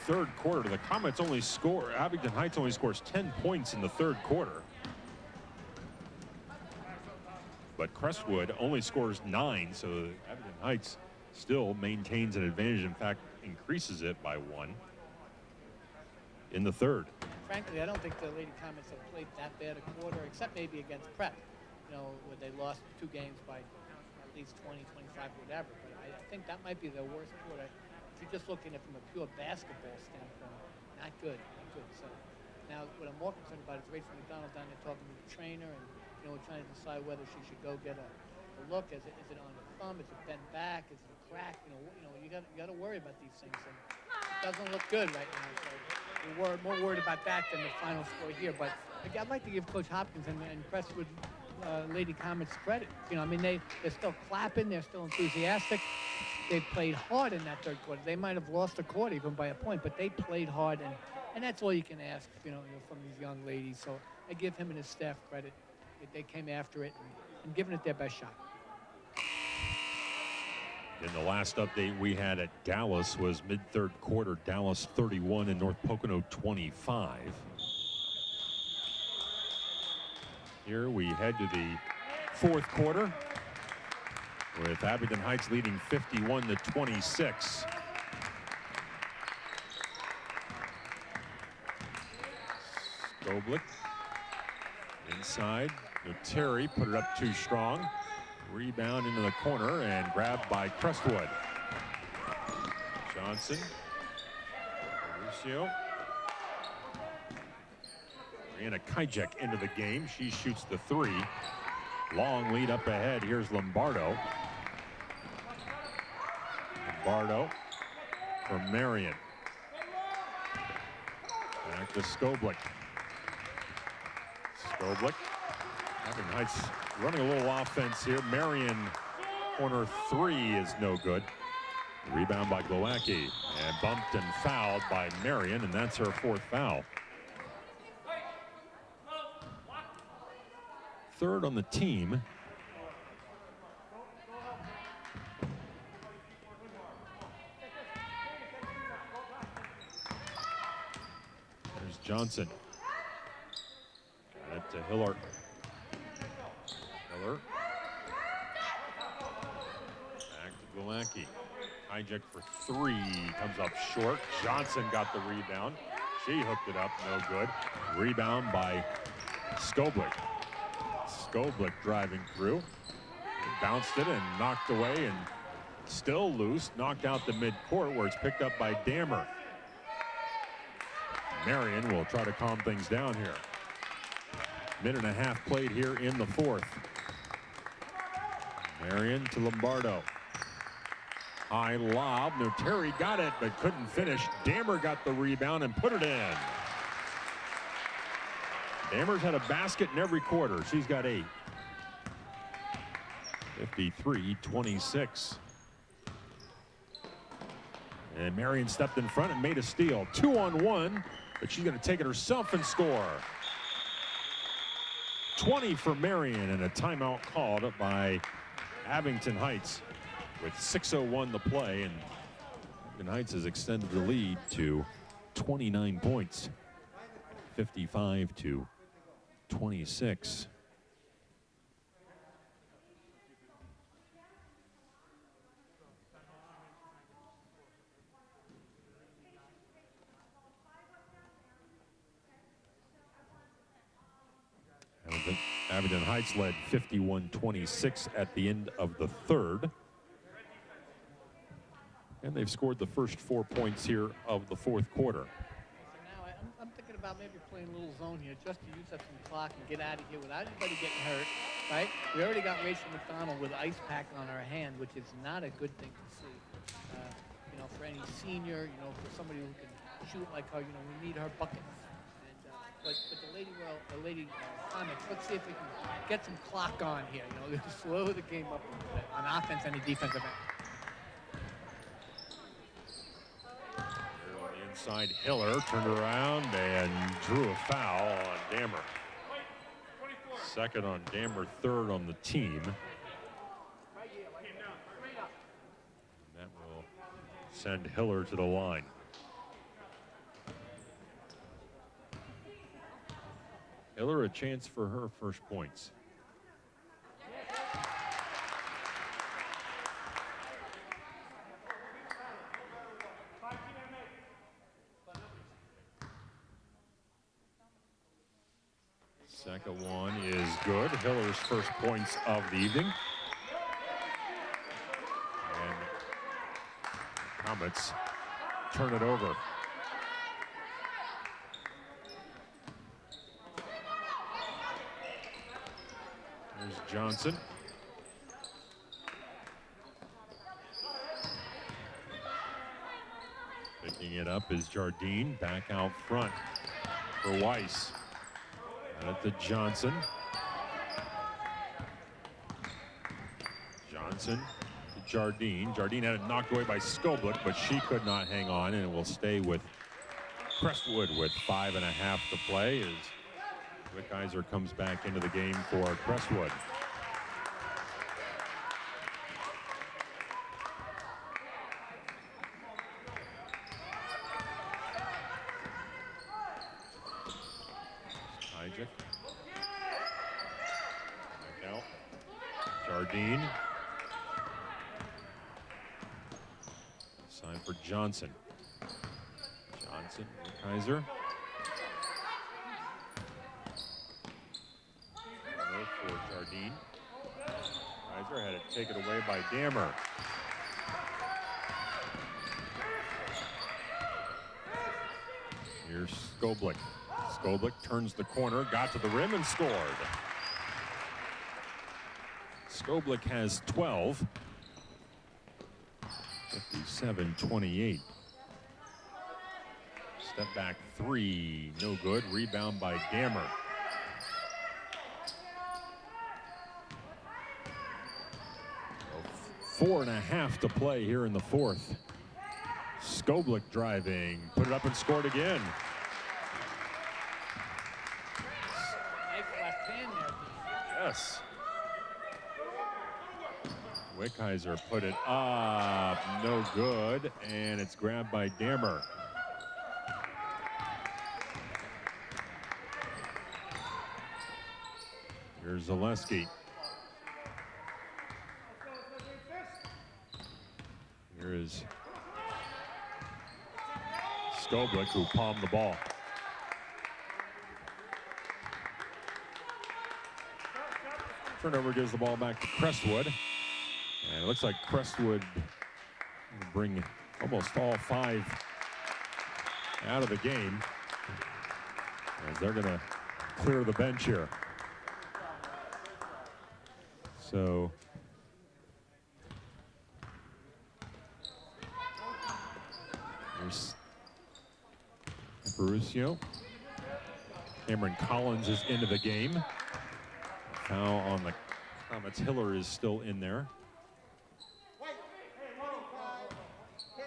S1: third quarter. The Comets only score, Abington Heights only scores 10 points in the third quarter. But Crestwood only scores 9, so Abington Heights still maintains an advantage. In fact, increases it by 1 in the third.
S2: Frankly, I don't think the Lady Comets have played that bad a quarter, except maybe against Prep, you know, where they lost 2 games by at least 20, 25, whatever. But I think that might be their worst quarter. If you're just looking at it from a pure basketball standpoint, not good, not good. So now what I'm more concerned about is Rachel McDonald down there talking to the trainer and, you know, trying to decide whether she should go get a look. Is it on the thumb? Is it bent back? Is it a crack? You know, you got to worry about these things. And it doesn't look good right now. So we're more worried about that than the final score here. But I'd like to give Coach Hopkins and Crestwood Lady Comets credit. You know, I mean, they're still clapping. They're still enthusiastic. They played hard in that third quarter. They might have lost the quarter even by a point, but they played hard, and that's all you can ask, you know, from these young ladies. So I give him and his staff credit. They came after it and giving it their best shot.
S1: And the last update we had at Dallas was mid-third quarter, Dallas 31 and North Pocono 25. Here we head to the fourth quarter with Abington Heights leading 51-26. Skoblik inside. Terry put it up too strong. Rebound into the corner and grabbed by Crestwood. Johnson. Mauricio. Brianna Kijek into the game. She shoots the 3. Long lead up ahead. Here's Lombardo. Lombardo for Marion. Back to Skoblik. Skoblik. Abington Heights running a little offense here. Marion, corner 3 is no good. Rebound by Glowacki and bumped and fouled by Marion, and that's her 4th foul. Third on the team. There's Johnson. Got it to Hillard. Miller. Back to Glowacki. Hijack for 3. Comes up short. Johnson got the rebound. She hooked it up. No good. Rebound by Skoblik. Skoblik driving through. Bounced it and knocked away and still loose. Knocked out the midcourt where it's picked up by Dammer. Marion will try to calm things down here. Minute and a half played here in the fourth. Marion to Lombardo. High lob. Terry got it but couldn't finish. Dammer got the rebound and put it in. Dammer's had a basket in every quarter. She's got 8. 53-26. And Marion stepped in front and made a steal. 2-on-1, but she's going to take it herself and score. 20 for Marion, and a timeout called by Abington Heights with 6:01 to play, and Abington Heights has extended the lead to 29 points, 55-26. Abington Heights led 51-26 at the end of the third. And they've scored the first 4 points here of the fourth quarter.
S2: So now I'm thinking about maybe playing a little zone here just to use up some clock and get out of here without anybody getting hurt, right? We already got Rachel McDonald with ice pack on her hand, which is not a good thing to see. You know, for any senior, you know, for somebody who can shoot like her, you know, we need her buckets. And, but the lady Lady Comets. Let's see if we can get some clock on here. You know, slow the game up a little bit on offense and the defensive end.
S1: Here on the inside, Hiller turned around and drew a foul on Dammer. Second on Dammer, third on the team. And that will send Hiller to the line. Hiller, a chance for her first points. Second one is good. Hiller's first points of the evening. And Comets turn it over. There's Johnson. Picking it up is Jardine. Back out front for Weiss. At the Johnson. Johnson to Jardine. Jardine had it knocked away by Skoblik, but she could not hang on, and it will stay with Crestwood with 5.5 to play as Wickheiser comes back into the game for Crestwood. Back out. Jardine. Sign for Johnson. Johnson, Wickheiser. For Jardine. Wickheiser had it taken away by Dammer. Here's Skoblik. Skoblik turns the corner, got to the rim and scored. Skoblik has 12. 57-28. Step back three, no good. Rebound by Dammer. So 4.5 to play here in the fourth. Skoblik driving, put it up and scored again. Yes. Wickheiser put it up, no good, and it's grabbed by Dammer. Here's Zaleski. Here is Skoblik, who palmed the ball. Turnover gives the ball back to Crestwood. And it looks like Crestwood will bring almost all 5 out of the game, as they're going to clear the bench here. So there's Barusio. Cameron Collins is into the game. Foul on the Comets. Hiller is still in there.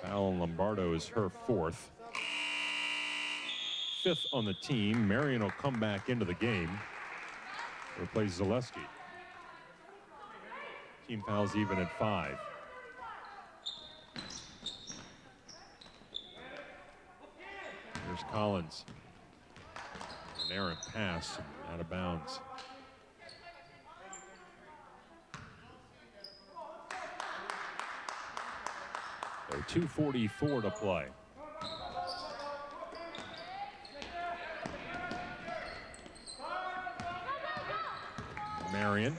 S1: Foul on Lombardo is her 4th. 5th on the team. Marion will come back into the game. Replace Zaleski. Team fouls even at 5. Here's Collins. An errant pass out of bounds. So 2:44 to play. Marion.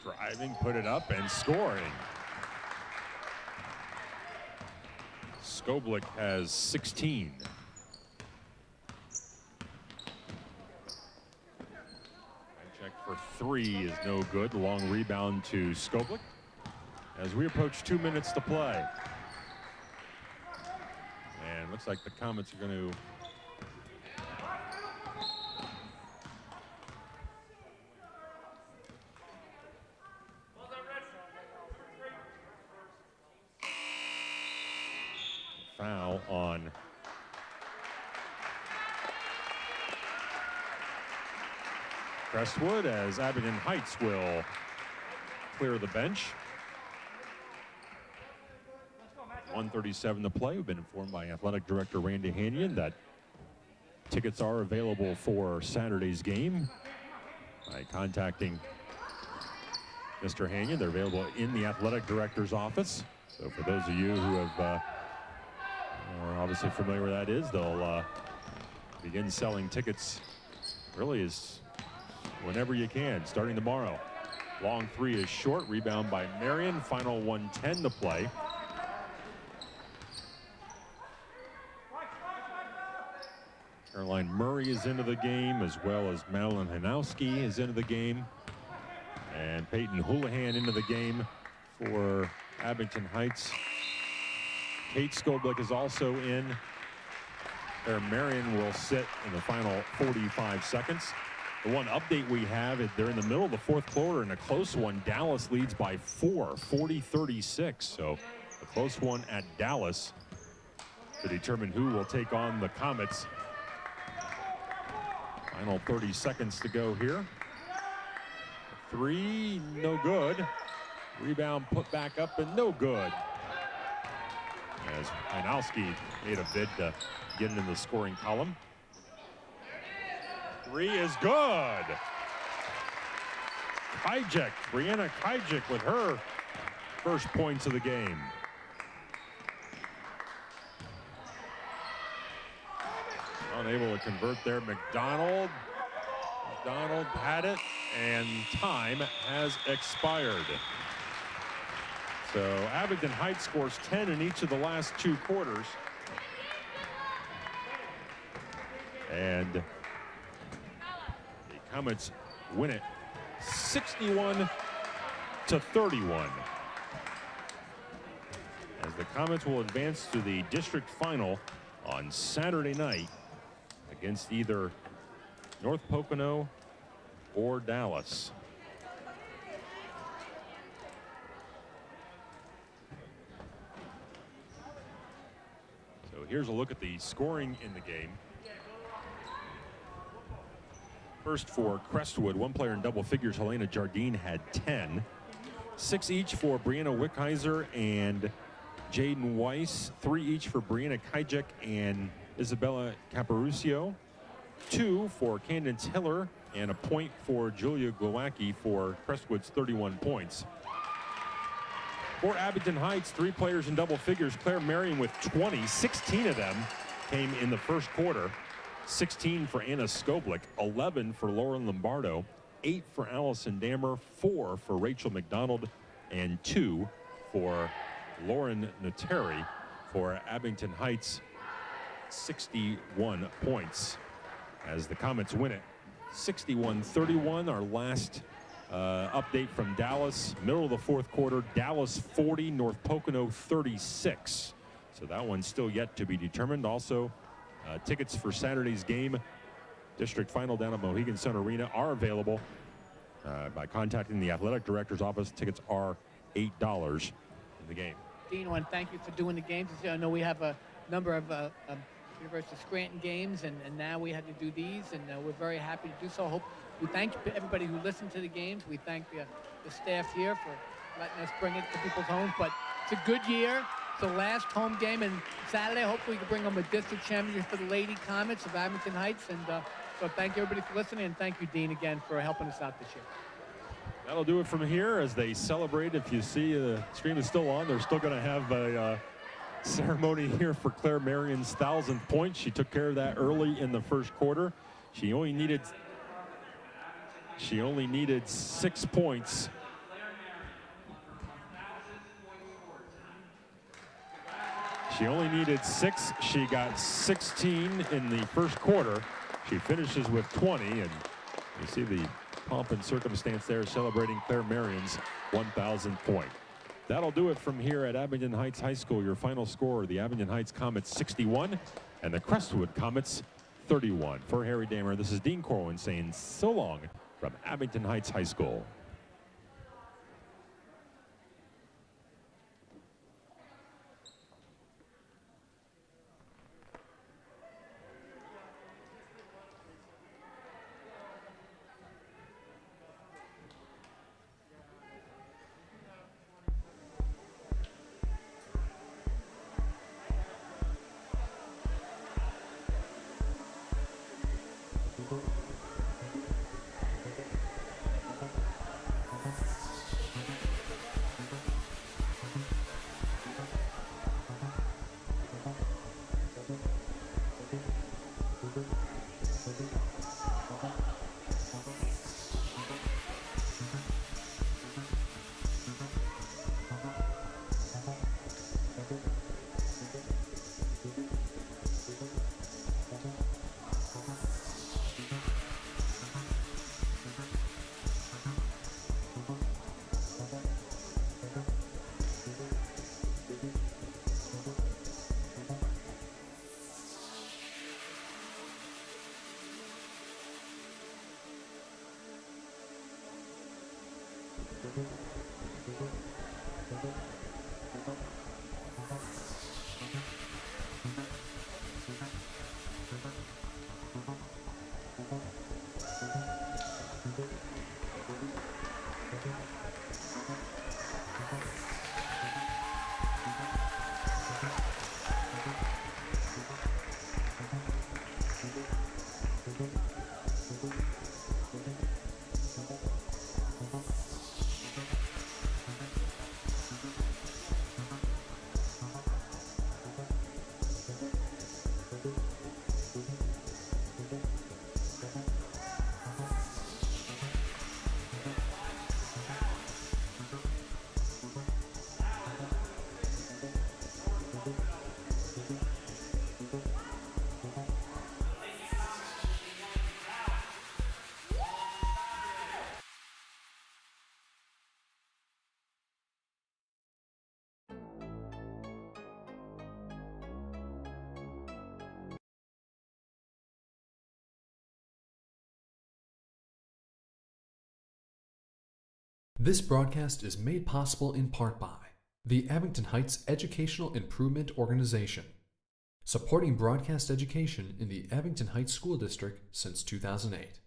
S1: Driving, put it up, and scoring. Skoblik has 16. Check for 3 is no good. Long rebound to Skoblik as we approach 2 minutes to play. looks like the Comets are going to foul on Crestwood as Abington Heights will clear the bench. 1:37 to play. We've been informed by Athletic Director Randy Hanyon that tickets are available for Saturday's game by contacting Mr. Hanyon. They're available in the Athletic Director's office. So for those of you who are obviously familiar with that is, they'll begin selling tickets really as whenever you can, starting tomorrow. Long three is short. Rebound by Marion. Final 1:10 to play. Caroline Murray is into the game, as well as Madeline Hanowski is into the game. And Peyton Houlihan into the game for Abington Heights. Kate Skoblick is also in. There, Marion will sit in the final 45 seconds. The one update we have is they're in the middle of the fourth quarter in a close one. Dallas leads by 4, 40-36. So a close one at Dallas to determine who will take on the Comets. Final 30 seconds to go here. Three, no good. Rebound put back up and no good. As Hanowski made a bid to get into the scoring column. Three is good. Kijek, Brianna Kijek with her first points of the game. Unable to convert there. McDonald had it, and time has expired. So Abington Heights scores 10 in each of the last two quarters. And the Comets win it 61-31. As the Comets will advance to the district final on Saturday night against either North Pocono or Dallas. So here's a look at the scoring in the game. First for Crestwood, one player in double figures, Helena Jardine, had 10. 6 each for Brianna Wickheiser and Jaden Weiss. 3 each for Brianna Kijek and Isabella Caparucio. 2 for Candace Hiller, and a point for Julia Glowacki for Crestwood's 31 points. For Abington Heights, 3 players in double figures. Claire Marion with 20. 16 of them came in the first quarter. 16 for Anna Skoblick, 11 for Lauren Lombardo, 8 for Allison Dammer, 4 for Rachel McDonald, and 2 for Lauren Nateri for Abington Heights. 61 points as the Comets win it 61-31. Our last update from Dallas, middle of the fourth quarter, Dallas 40, North Pocono 36. So that one's still yet to be determined. Also, tickets for Saturday's game, district final down at Mohegan Sun Arena, are available by contacting the athletic director's office. Tickets are $8 in the game.
S2: Dean, I want to thank you for doing the games. I know we have a number of University of Scranton games, and now we had to do these, and we're very happy to do so. Hope we thank everybody who listened to the games. We thank the staff here for letting us bring it to people's homes. But it's a good year. It's the last home game, and Saturday, hopefully, we can bring home a district championship for the Lady Comets of Abington Heights. And so thank you, everybody, for listening, and thank you, Dean, again, for helping us out this year.
S1: That'll do it from here as they celebrate. If you see the stream is still on, they're still going to have a ceremony here for Claire Marion's 1,000th point. She took care of that early in the first quarter. She only needed 6 points. She only needed 6. She got 16 in the first quarter. She finishes with 20, and you see the pomp and circumstance there celebrating Claire Marion's 1,000th point. That'll do it from here at Abington Heights High School. Your final score, the Abington Heights Comets 61 and the Crestwood Comets 31. For Harry Damer, this is Dean Corwin saying so long from Abington Heights High School.
S3: This broadcast is made possible in part by the Abington Heights Educational Improvement Organization, supporting broadcast education in the Abington Heights School District since 2008.